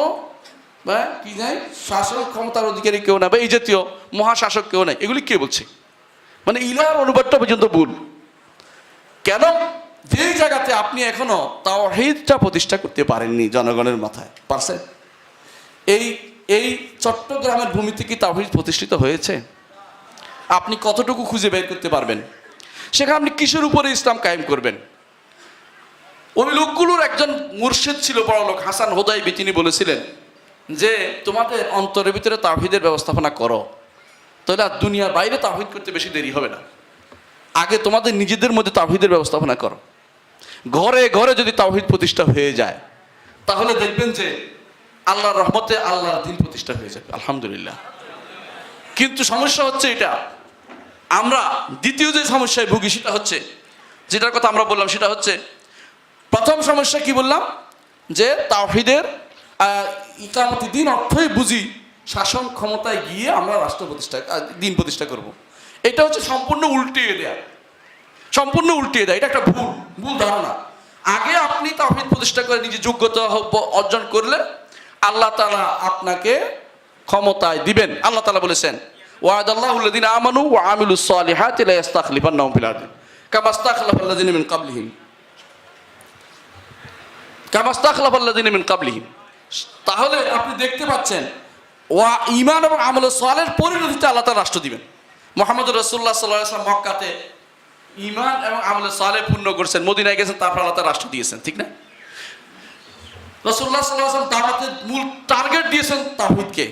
কি নাই, শাসন ক্ষমতার অধিকারী কেউ নাই, বা এই জাতীয় মহাশাসক কেউ নাই। এগুলি কে বলছে? মানে ইলাহর অনুবাদটা পর্যন্ত ভুল। কেন? যেই জায়গাতে আপনি এখনো তাওহীদটা প্রতিষ্ঠা করতে পারেননি জনগণের মাথায়, পারছেন? এই চট্টগ্রামের ভূমিতে কি তাওহীদ প্রতিষ্ঠিত হয়েছে? আপনি কতটুকু খুঁজে বের করতে পারবেন? সেখানে আপনি কিসের উপরে ইসলাম কায়েম করবেন? ওই লোকগুলোর একজন মুর্শিদ ছিল, বড় লোক, হাসান হুদাইবি। তিনি বলেছিলেন যে তোমাদের অন্তরের ভিতরে তাওহীদের ব্যবস্থাপনা করো, তাহলে আর দুনিয়ার বাইরে তাওহীদ করতে বেশি দেরি হবে না। আগে তোমাদের নিজেদের মধ্যে তাওহীদের ব্যবস্থাপনা করো। ঘরে ঘরে যদি তাওহীদ প্রতিষ্ঠা হয়ে যায়, তাহলে দেখবেন যে আল্লাহর রহমতে আল্লাহর দ্বীন প্রতিষ্ঠা হয়ে যাবে, আলহামদুলিল্লাহ। কিন্তু সমস্যা হচ্ছে এটা, আমরা দ্বিতীয় যে সমস্যায় ভুগি সেটা হচ্ছে, যেটার কথা আমরা বললাম সেটা হচ্ছে, প্রথম সমস্যা কি বললাম, যে তাওহীদের ইকামতি দ্বীন অর্থই বুঝি শাসন ক্ষমতায় গিয়ে আমরা রাষ্ট্র প্রতিষ্ঠা, দ্বীন প্রতিষ্ঠা করব। এটা হচ্ছে সম্পূর্ণ উল্টিয়ে দেয়া, এটা একটা ভুল ধারণা। আগে আপনি তাওহীদ প্রতিষ্ঠা করে নিজে যোগ্যতা অর্জন করলে আল্লাহ তাআলা আপনাকে ক্ষমতায় দিবেন। আল্লাহ তাআলা বলেছেন ওয়াদাল্লাহুল্লাযিনা আমানু ওয়া আমিলুস সালিহাতি লা ইস্তাখলিফান্নাহুম ফিল আরদি কামা ইস্তাখলাফাল্লাযিনা মিন ক্বাবলিহিম তাহলে আপনি দেখতে পাচ্ছেন ঈমান এবং আমলে সালেহের পরিণতিতে আল্লাহ তাআলা রাষ্ট্র দিবেন। মুহাম্মদ রাসূলুল্লাহ সাল্লাল্লাহু আলাইহি ওয়াসাল্লাম মক্কাতে ঈমান এবং আমলে সালেহ পূর্ণ করেছেন, মদিনায় গেছেন, তারপর আল্লাহ তাআলা রাষ্ট্র দিয়েছেন, ঠিক না? রাসূলুল্লাহ সাল্লাল্লাহু আলাইহি ওয়াসাল্লাম দাওয়াতের মূল টার্গেট দিয়েছেন তাওহীদকে।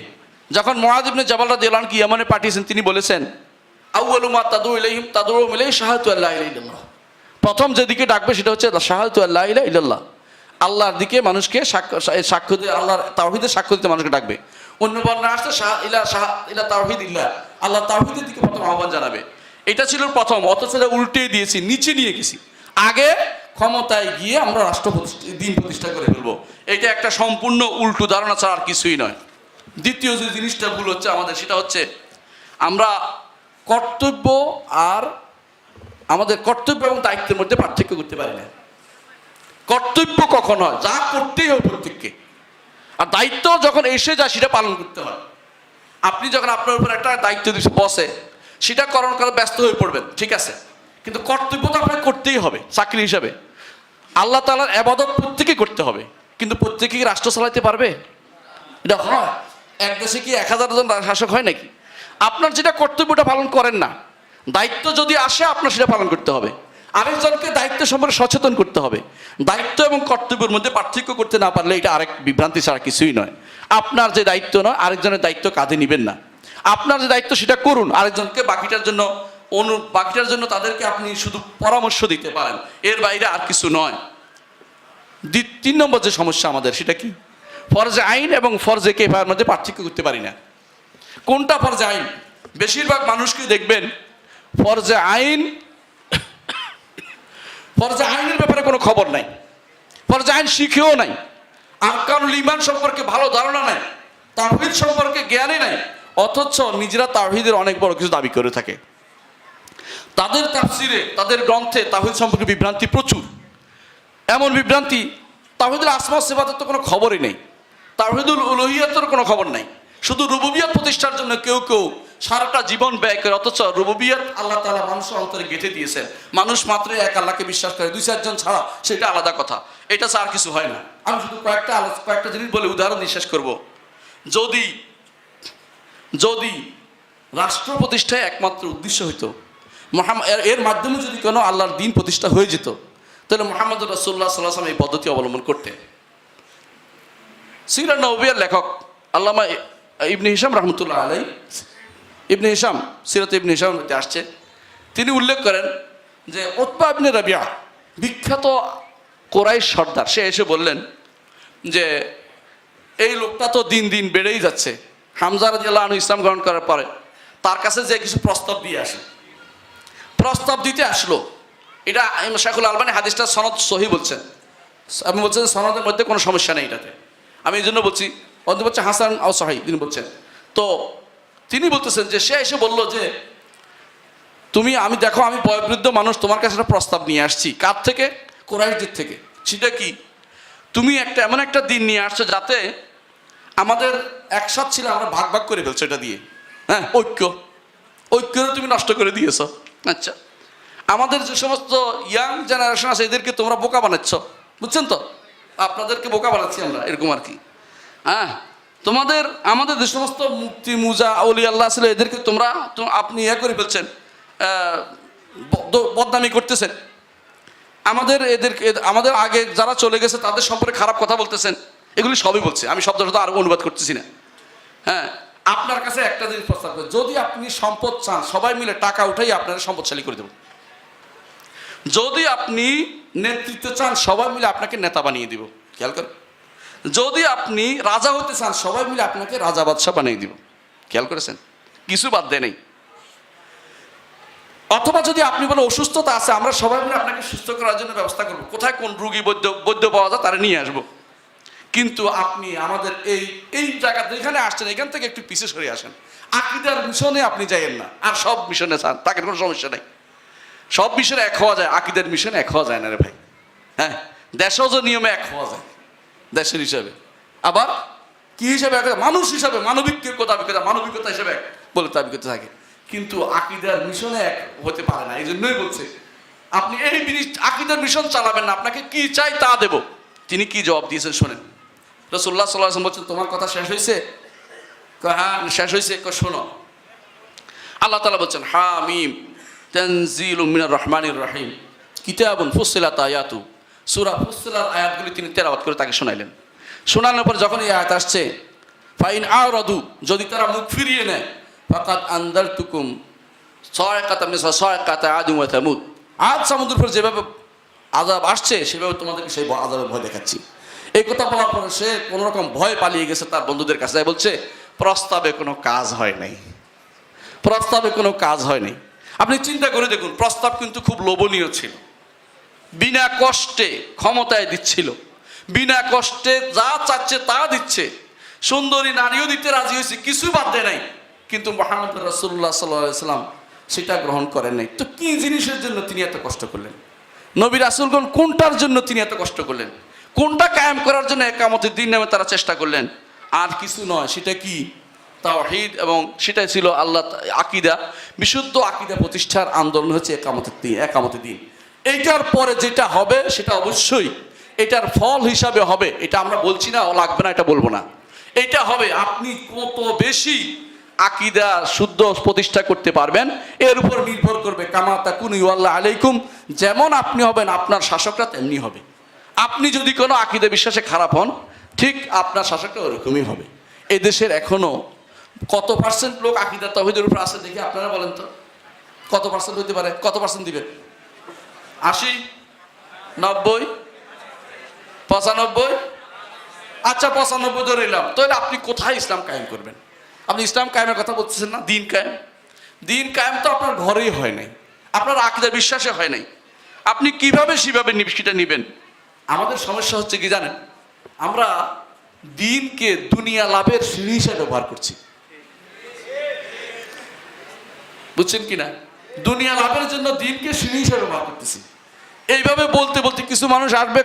যখন মুআয ইবনে জাবাল রাদিয়াল্লাহু আনহু ইয়ামানে পাঠিয়েছেন, তিনি বলেছেন আউয়ালু মা তাদউহুম ইলাইহি শাহাদাতু আল্লা ইলাহা ইল্লাল্লাহ। প্রথম যেদিকে ডাকবে সেটা হচ্ছে শাহাদাতু আল্লা ইলাহা ইল্লাল্লাহ, আল্লাহর দিকে মানুষকে সাক্ষ্য দিয়ে, আল্লাহর তাওহীদের সাক্ষ্য দিতে মানুষকে ডাকবে। অন্য বর্ণনা আসছে ইলা তাওহীদিল্লাহ, আল্লাহ তাওহীদের দিকে প্রথম আহ্বান জানাবে। এটা ছিল প্রথম, অথচ উল্টে দিয়েছি, নিচে নিয়ে গেছি। আগে ক্ষমতায় গিয়ে আমরা রাষ্ট্র দিন প্রতিষ্ঠা করে ফেলবো, এটা একটা সম্পূর্ণ উল্টো ধারণা ছাড়া আর কিছুই নয়। দ্বিতীয় যে জিনিসটা ভুল হচ্ছে আমাদের, সেটা হচ্ছে আমরা কর্তব্য আর আমাদের কর্তব্য এবং দায়িত্বের মধ্যে পার্থক্য করতে পারি না। কর্তব্য কখন হয়, যা করতেই হয় প্রত্যেককে, আর দায়িত্ব যখন এসে যায় সেটা পালন করতে হয়। আপনি যখন আপনার উপর একটা দায়িত্ব দিচ্ছে বসে, সেটা করার ব্যস্ত হয়ে পড়বেন, ঠিক আছে, কিন্তু কর্তব্য তো আপনাকে করতেই হবে চাকরি হিসাবে। আল্লাহ তাআলার ইবাদত প্রত্যেকেই করতে হবে, কিন্তু প্রত্যেকেই রাষ্ট্র চালাতে পারবে? এটা হয়? এক দেশে কি 1000 জন শাসক হয় নাকি? আপনার যেটা কর্তব্যটা পালন করেন না, দায়িত্ব যদি আসে আপনার সেটা পালন করতে হবে। আরেকজনকে দায়িত্ব সম্পর্কে সচেতন করতে হবে। দায়িত্ব এবং কর্তব্যের মধ্যে পার্থক্য করতে না পারলে এটা আরেক বিভ্রান্তি ছাড়া কিছুই নয়। আপনার যে দায়িত্ব নয়, আরেকজনের দায়িত্ব কাঁধে নেবেন না। আপনার যে দায়িত্ব সেটা করুন, আরেকজনকে বাকিটার জন্য তাদেরকে আপনি শুধু পরামর্শ দিতে পারেন, এর বাইরে আর কিছু নয়। 3 নম্বর যে সমস্যা আমাদের, সেটা কি? ফরজে আইন এবং ফরজে কিফায়ার মধ্যে পার্থক্য করতে পারি না। কোনটা ফরজে আইন? বেশিরভাগ মানুষকে দেখবেন ফরজে আইনের ব্যাপারে কোনো খবর নাই, ফরজে আইন শিখেও নাই, আরকানুল ঈমান সম্পর্কে ভালো ধারণা নাই, তাওহীদ সম্পর্কে জ্ঞানই নাই, অথচ নিজেরা তাওহীদের অনেক বড় কিছু দাবি করে থাকে। তাদের তাফসিরে, তাদের গ্রন্থে তাওহীদ সম্পর্কে বিভ্রান্তি প্রচুর। এমন বিভ্রান্তি, তাওহীদুল আসমা ওয়া সিফাতের তো কোনো খবরই নেই, তাওহীদুল উলুহিয়াতের কোনো খবর নাই। শুধু রুবুবিয়ত প্রতিষ্ঠার জন্য কেউ সারাটা জীবন ব্যয় করে, অথচ রুবুবিয়ত আল্লাহ তাআলা মানুষের অন্তরে গেঁথে দিয়েছেন। মানুষ মাত্রই এক আল্লাহকে বিশ্বাস করে, 2-4 জন ছাড়া, সেটা আলাদা কথা, এটা ছাড়া আর কিছু হয় না। আমি শুধু কয়েকটা জিনিস বলে উদাহরণ দিয়ে শেষ করবো। যদি রাষ্ট্র প্রতিষ্ঠায় একমাত্র উদ্দেশ্য হইতো, এর মাধ্যমে যদি কোনো আল্লাহর দ্বীন প্রতিষ্ঠা হয়ে যেত, তাহলে মুহাম্মদ রাসূলুল্লাহ সাল্লাল্লাহু আলাইহি ওয়াসাল্লাম এই পদ্ধতি অবলম্বন করতেন। সিরাত নববিয়ার লেখক আল্লামা ইবনে হিশাম রহমতুল্লাহ আলাইহি, ইবনে হিশাম, সিরাত ইবনে হিশামের মধ্যে আসছে, তিনি উল্লেখ করেন যে উতবা ইবনে রাবিয়া, বিখ্যাত কোরাইশ সর্দার, সে এসে বললেন যে এই লোকটা তো দিন দিন বেড়েই যাচ্ছে। হামজা রাদিয়াল্লাহু আনহু ইসলাম গ্রহণ করার পরে তার কাছে যে কিছু প্রস্তাব দিতে আসলো, এটা শাইখুল আলবানী হাদিসটা সনদ সহিহ বলছেন। আপনি বলছেন সনদের মধ্যে কোনো সমস্যা নেই এটাতে, আমি এই জন্য বলছি, অন্য বলছে হাসান আও সহিহ তিনি বলছেন। তো তিনি বলতেছেন যে সে এসে বলল যে আমি বয়োবৃদ্ধ মানুষ, তোমার কাছে একটা প্রস্তাব নিয়ে আসছি। কার থেকে? কোরাইশদের থেকে। সেটা কি? তুমি এমন একটা দিন নিয়ে আসছো যাতে আমাদের একসাথে ছিল, আমরা ভাগ ভাগ করে ফেলছো এটা দিয়ে, হ্যাঁ, ঐক্য তুমি নষ্ট করে দিয়েছ। আচ্ছা, আমাদের যে সমস্ত ইয়াং জেনারেশন আছে এদেরকে তোমরা বোকা বানাচ্ছ, বুঝছেন তো, আপনাদেরকে বোকা বানাচ্ছি আমরা, এরকম আর কি। হ্যাঁ, আমাদের যে সমস্ত মুক্তি মুজা আউলি আল্লাহ ছিল এদেরকে আপনি করে ফেলছেন, বদনামি করতেছেন, আমাদের আগে যারা চলে গেছে তাদের সম্পর্কে খারাপ কথা বলতেছেন, এগুলি সবই বলছে। আমি শব্দটা আরো অনুবাদ করতেছি না। হ্যাঁ, আপনার কাছে একটা জিনিস প্রস্তাব করে, যদি আপনি সম্পদ চান সবাই মিলে টাকা উঠাই আপনারা সম্পদশালী করে দেব। যদি আপনি নেতৃত্ব চান সবাই মিলে আপনাকে নেতা বানিয়ে দিব। খেয়াল করেন, যদি আপনি রাজা হতে চান সবাই মিলে আপনাকে রাজা বাদশাহ বানিয়ে দিব। খেয়াল করেছেন, কিছু বাদ দেয় নেই। অথবা যদি আপনি বলেন অসুস্থতা আছে, আমরা সবাই মিলে আপনাকে সুস্থ করার জন্য ব্যবস্থা করবো, কোথায় কোন রোগী বৈদ্য পাওয়া যায় তারা নিয়ে আসবো। কিন্তু আপনি আমাদের এই জায়গাতে এখানে আসছেন, এখান থেকে একটু পিছিয়ে সরে আসেন, আকীদার মিশনে আপনি যাইয়েন না। আর সব মিশনে চান, তাকে কোনো সমস্যা নেই, সব মিশনে এক হওয়া যায়, আকীদার মিশনে এক হওয়া যায় না রে ভাই। হ্যাঁ, দেশজ নিয়মে এক হওয়া যায় দেশের হিসাবে, আবার কি হিসাবে, মানুষ হিসাবে মানবিকতা হিসাবে বলে দাবি করতে থাকে, কিন্তু আকীদার মিশনে এক হতে পারে না। এই জন্যই বলছে আপনি এই আকীদার মিশন চালাবেন না, আপনাকে কি চাই তা দেব। তিনি কি জবাব দিয়েছেন শোনেন। রাসূলুল্লাহ সাল্লাল্লাহু আলাইহি ওয়াসাল্লাম বলছেন, তোমার কথা শেষ হয়েছে? হ্যাঁ শেষ হয়েছে। শোনো, আল্লাহ তাআলা বলছেন, হামিম তানজিলুম মিনার রহমানির রহিম কিতাবুন ফুসসিলাত আয়াতু। সূরা ফুসসিলাত আয়াতগুলি তিনি তেলাওয়াত করে তাকে শোনাইলেন। শোনানোর পর যখন এই আয়াত আসছে, ফাইন আরাদু, যদি তারা মুখ ফিরিয়ে নেয়, ফাকাদ আনদারতুকুম সায়কাতাম মিসা সায়কাতা আদ ওয়া তামুদ। আদ সামুদের উপর যেভাবে আযাব আসছে সেভাবে তোমাদেরকে সেই আযাবের ভয় দেখাচ্ছি। এই কথা বলার পরে সে কোনো রকম ভয় পালিয়ে গেছে তার বন্ধুদের কাছে, বলছে প্রস্তাবে কোনো কাজ হয় নাই, প্রস্তাবে কোনো কাজ হয় নাই। আপনি চিন্তা করে দেখুন, প্রস্তাব কিন্তু খুব লোভনীয় ছিল, বিনা কষ্টে ক্ষমতায় দিচ্ছিল, বিনা কষ্টে যা চাচ্ছে তা দিচ্ছে, সুন্দরী নারীও দিতে রাজি হয়েছে, কিছু বাদ দেয় নাই। কিন্তু মুহাম্মদ রাসূলুল্লাহ সাল্লাল্লাহু আলাইহি ওয়াসাল্লাম সেটা গ্রহণ করেন নাই। তো কি জিনিসের জন্য তিনি এত কষ্ট করলেন? নবী রাসূলগণ কোনটার জন্য তিনি এত কষ্ট করলেন? কোনটা কায়েম করার জন্য ইকামতের দিন নামে তারা চেষ্টা করলেন? আর কিছু নয়, সেটা কি? তাওহীদ, এবং সেটাই ছিল আল্লাহ আকীদা, বিশুদ্ধ আকীদা প্রতিষ্ঠার আন্দোলন হচ্ছে একামতের দিন। এইটার পরে যেটা হবে সেটা অবশ্যই এটার ফল হিসাবে হবে। এটা আমরা বলছি না, লাগবে না, এটা বলবো না, এটা হবে। আপনি কত বেশি আকীদা শুদ্ধ প্রতিষ্ঠা করতে পারবেন এর উপর নির্ভর করবে। কামা তাকুনু ইউআল্লাহ আলাইকুম, যেমন আপনি হবেন আপনার শাসকরা তেমনি হবে। আপনি যদি কোনো আকীদা বিশ্বাসে খারাপ হন, ঠিক আপনার শাসকরা ওরকমই হবে। এই দেশের এখনো কত পার্সেন্ট লোক আকীদা তাওহীদের উপর আছে দেখি আপনারা বলেন তো, কত পার্সেন্ট হতে পারে? কত পার্সেন্ট দিবেন? 80, 90, 95? আচ্ছা 95 ধরে নিলাম। তাহলে আপনি কোথায় ইসলাম কায়েম করবেন? আপনি ইসলাম কায়েমের কথা বলতেছেন না, দিন কায়েম। দিন কায়েম তো আপনার ঘরেই হয় নাই, আপনার আকীদা বিশ্বাসে হয় নাই। আপনি কিভাবে সেভাবে সেটা নেবেন? আমাদের সমস্যা হচ্ছে কি জানেন, আমরা দিনকে দুনিয়া লাভের সিঁড়ি হিসেবে ব্যবহার করছি, বুঝছেন কিনা? দুনিয়া লাভের জন্য দিনকে সিঁড়ি হিসেবে ব্যবহার করতেছি। এইভাবে বলতে বলতে কিছু মানুষ আসবে,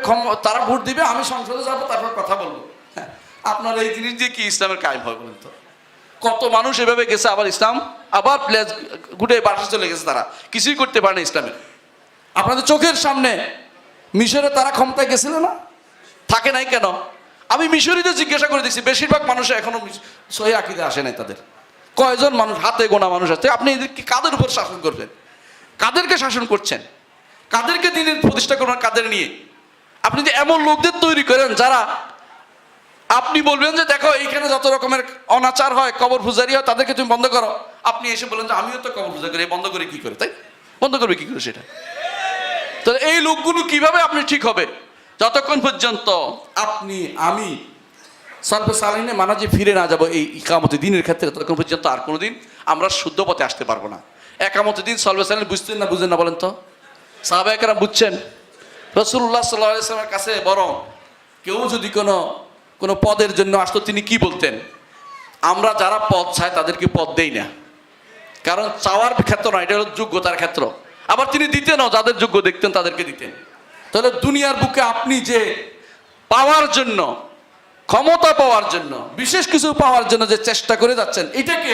তারা ভোট দিবে, আমি সংসদে যাবো, তারপর কথা বলবো। হ্যাঁ, আপনার এই জিনিস দিয়ে কি ইসলামের কায়েম হয় বলেন তো? কত মানুষ এভাবে গেছে, আবার ইসলাম আবার প্লেস ঘুরে বাসে চলে গেছে, তারা কিছুই করতে পারে না ইসলামের। আপনাদের চোখের সামনে মিশরে তারা ক্ষমতায় গেছিল না? থাকে নাই কেন? আমি মিশরীদের জিজ্ঞাসা করে দেখছি, বেশিরভাগ মানুষ এখনো সহিহ আকীদা আসে নাই তাদের। কয়জন মানুষ, হাতে গোনা মানুষ আছে। আপনি এদেরকে কাদের উপর শাসন করবেন? কাদেরকে শাসন করছেন? কাদেরকে দিনের প্রতিষ্ঠা করবেন? কাদের নিয়ে? আপনি যে এমন লোকদের তৈরি করেন যারা আপনি বলবেন যে দেখো এইখানে যত রকমের অনাচার হয়, কবর পূজারি হয়, তাদেরকে তুমি বন্ধ করো। আপনি এসে বলেন যে আমিও তো কবর পূজা করি, বন্ধ করে কি করে? তাই বন্ধ করবে কি করে সেটা? তাহলে এই লোকগুলো কিভাবে আপনি ঠিক হবে? যতক্ষণ পর্যন্ত আপনি আমি সালফে সালেহিনে মানাজে ফিরে না যাবো এই ইকামতের দিনের ক্ষেত্রে, ততক্ষণ পর্যন্ত আর কোনোদিন আমরা শুদ্ধ পথে আসতে পারবো না। একামতের দিন সালফে সালেহিন বুঝতেন না, বুঝেন না বলেন তো? সাহাবায়ে কেরাম বুঝছেন। রাসূলুল্লাহ সাল্লাল্লাহু আলাইহি ওয়াসাল্লামের কাছে বরং কেউ যদি কোনো পদের জন্য আসতো, তিনি কি বলতেন? আমরা যারা পদ চাই তাদেরকে পদ দেই না, কারণ চাওয়ার ক্ষেত্র না, এটা হলো যোগ্যতার ক্ষেত্র। আবার তিনি দিতেনও, যাদের যোগ্য দেখতেন তাদেরকে দিতেন। তাহলে দুনিয়ার বুকে আপনি যে পাওয়ার জন্য, ক্ষমতা পাওয়ার জন্য, বিশেষ কিছু পাওয়ার জন্য যে চেষ্টা করে যাচ্ছেন, এটাকে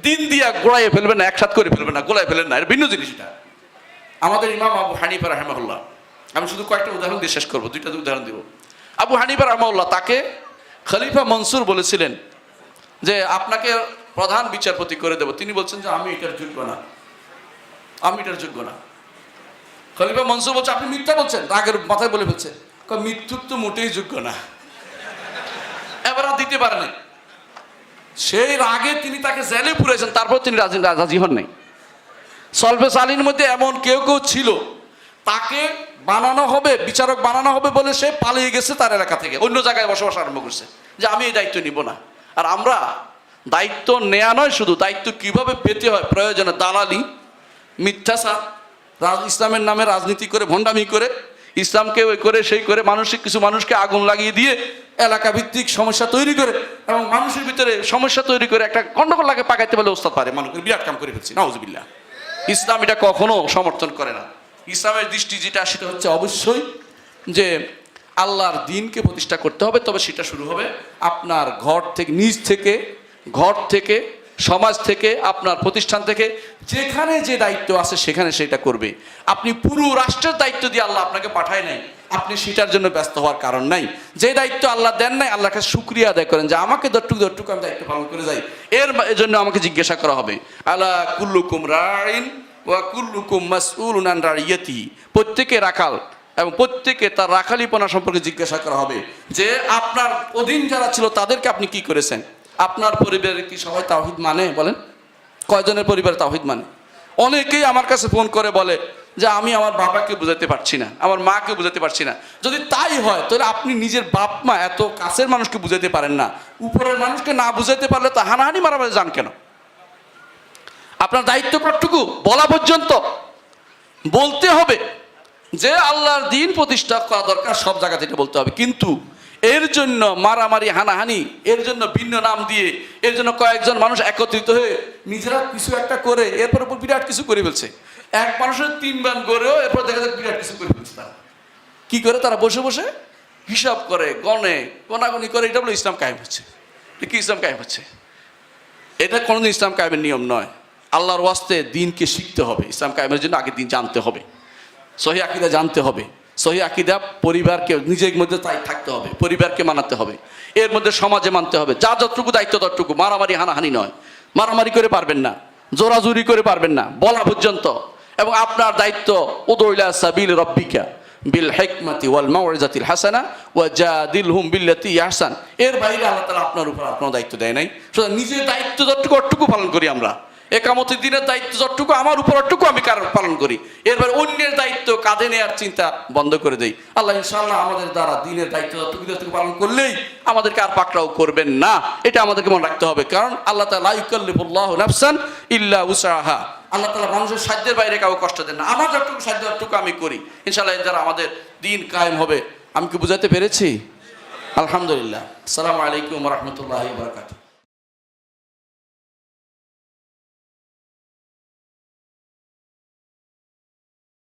দিন দিয়া গোড়াইয়ে ফেলবেন না, একসাথ করে ফেলবেন না, গোড়ায় ফেলেন না, এটা ভিন্ন জিনিস। এটা আমাদের ইমাম আবু হানিফা রাহিমাহুল্লাহ, আমি শুধু কয়েকটা উদাহরণ দিয়ে শেষ করবো, দুইটা উদাহরণ দিব। আবু হানিফা রাহিমাহুল্লাহ, তাকে খলিফা মনসুর বলেছিলেন যে আপনাকে প্রধান বিচারপতি করে দেব। তিনি বলছেন যে আমি এটার যোগ্য না, আমি এটার যোগ্য না। খলিফা মনসুর বলছে আপনি মিথ্যা বলছেন, রাগের মাথায় বলে ফেলছে, মৃত্যুর তো মোটেই যোগ্য না। এবার আর দিতে পারেন। সেই রাগে তিনি তাকে জেলে পুরেছেন, তারপর তিনি রাজি হন নাই। সালফে সালিহিনের মধ্যে এমন কেউ কেউ ছিল, তাকে বানানো হবে, বিচারক বানানো হবে বলে সে পালিয়ে গেছে তার এলাকা থেকে, অন্য জায়গায় বসবাস আরম্ভ করছে যে আমি এই দায়িত্ব নিব না। আর আমরা দায়িত্ব নেওয়া নয়, শুধু দায়িত্ব কিভাবে পেতে হয়, প্রয়োজনে দালালি, মিথ্যাচার, ইসলামের নামে রাজনীতি করে, ভণ্ডামি করে, ইসলামকে ওই করে সেই করে, কিছু মানুষকে আগুন লাগিয়ে দিয়ে এলাকা ভিত্তিক সমস্যা তৈরি করে, এবং মানুষের ভিতরে সমস্যা তৈরি করে একটা গন্ডগোল লাগে পাকাইতে বলে ওস্তাদ পারে, মনে করি বিরাট কাম করে ফেলছি, নাউজুবিল্লাহ। ইসলাম এটা কখনো সমর্থন করে না। ইসলামের দৃষ্টি যেটা, সেটা হচ্ছে অবশ্যই যে আল্লাহর দিনকে প্রতিষ্ঠা করতে হবে। তবে সেটা শুরু হবে আপনার ঘর থেকে, নিজ থেকে, ঘর থেকে, সমাজ থেকে, আপনার প্রতিষ্ঠান থেকে। যেখানে যে দায়িত্ব আছে সেখানে সেটা করবে। আপনি পুরো রাষ্ট্রের দায়িত্ব দিয়ে আল্লাহ আপনাকে পাঠায় নাই, আপনি সেটার জন্য ব্যস্ত হওয়ার কারণ নাই। যে দায়িত্ব আল্লাহ দেন নাই, আল্লাহর কাছে শুকরিয়া আদায় করেন যে আমাকে যতটুকু আমি দায়িত্ব পালন করে যাই। এর জন্য আমাকে জিজ্ঞাসা করা হবে। আলা কুল্লুকুম রাইন ওয়া কুল্লুকুম মাসউলুন আন রাইয়াতিহি। প্রত্যেকে রাখাল এবং প্রত্যেকে তার রাখালিপনা সম্পর্কে জিজ্ঞাসা করা হবে যে আপনার অধীন যারা ছিল তাদেরকে আপনি কি করেছেন। আপনার পরিবারের কি সবাই তাওহীদ মানে? বলেন, কয়জনের পরিবারে তাওহীদ মানে? অনেকেই আমার কাছে ফোন করে বলে যে আমি আমার বাবাকে বুঝাতে পারছি না, আমার মাকে বুঝাতে পারছি না। যদি তাই হয় তাহলে আপনি নিজের বাপ মা এত কাছের মানুষকে বুঝাতে পারেন না, উপরের মানুষকে না বুঝাতে পারলে তো হানাহানি মারামারি যান কেন? আপনার দায়িত্ব কতটুকু? বলা পর্যন্ত বলতে হবে যে আল্লাহর দিন প্রতিষ্ঠা করা দরকার, সব জায়গা থেকে বলতে হবে। কিন্তু এর জন্য মারামারি, হানাহানি, এর জন্য ভিন্ন নাম দিয়ে, এর জন্য কয়েকজন মানুষ একত্রিত হয়ে নিজেরা কিছু একটা করে এরপর বিরাট কিছু করে ফেলছে। এক মানুষের 3 বান করেও এরপর দেখা যায় বিরাট কিছু করে ফেলছে। তারা কি করে? তারা বসে বসে হিসাব করে, গণাগণি করে। এটা বলে ইসলাম কায়েম হচ্ছে। কি ইসলাম কায়েম হচ্ছে? এটা কোনোদিন ইসলাম কায়েমের নিয়ম নয়। আল্লাহর ওয়াস্তে দিনকে শিখতে হবে। ইসলাম কায়েমের জন্য আগে দিন জানতে হবে, সহি আকীদা জানতে হবে। সহি আকীদা পরিবারকে নিজের মধ্যে তাই থাকতে হবে, পরিবারকে মানাতে হবে, এর মধ্যে সমাজে মানতে হবে। যা যতটুকু দায়িত্ব ততটুকু। মারামারি হানাহানি নয়, মারামারি করে পারবেন না, জোরাজুরি করে পারবেন না, বলা পর্যন্ত। এবং আপনার দায়িত্ব উদউ ইলা সাবিল রব্বিকা বিল হিকমাতি ওয়াল মাউইজাতিল হাসানা ওয়াজাদিলহুম বিল্লাতি আহসান। এর বাইরে আল্লাহ তাআলা আপনার উপর আর কোনো দায়িত্ব দেয় নাই। সুতরাং নিজের দায়িত্ব যতটুকু পালন করি আমরা, একামতের দিনের দায়িত্ব যতটুকু আমার উপর অতটুকু আমি পালন করি। এরপর অন্যের দায়িত্ব কাঁধে নেওয়ার চিন্তা বন্ধ করে দেই। আল্লাহ ইনশাআল্লাহ আমাদের দ্বারা দিনের দায়িত্ব যতটুকু পালন করলেই আমাদেরকে আর পাকড়াও করবেন না। এটা আমাদেরকে মনে রাখতে হবে। কারণ আল্লাহ তাআলা লা ইউকাল্লিফুল্লাহু নাফসান ইল্লা উসআহা। আল্লাহ তাআলা মানুষের সাধ্যের বাইরে কাউকে কষ্ট দেন না। আমার যতটুকু সাধ্য ততটুকু আমি করি। ইনশাআল্লাহ এর দ্বারা আমাদের দিন কায়েম হবে। আমি কি বুঝাতে পেরেছি? আলহামদুলিল্লাহ। আসসালামু আলাইকুম ওয়া রাহমাতুল্লাহি ওয়া বারাকাতুহু।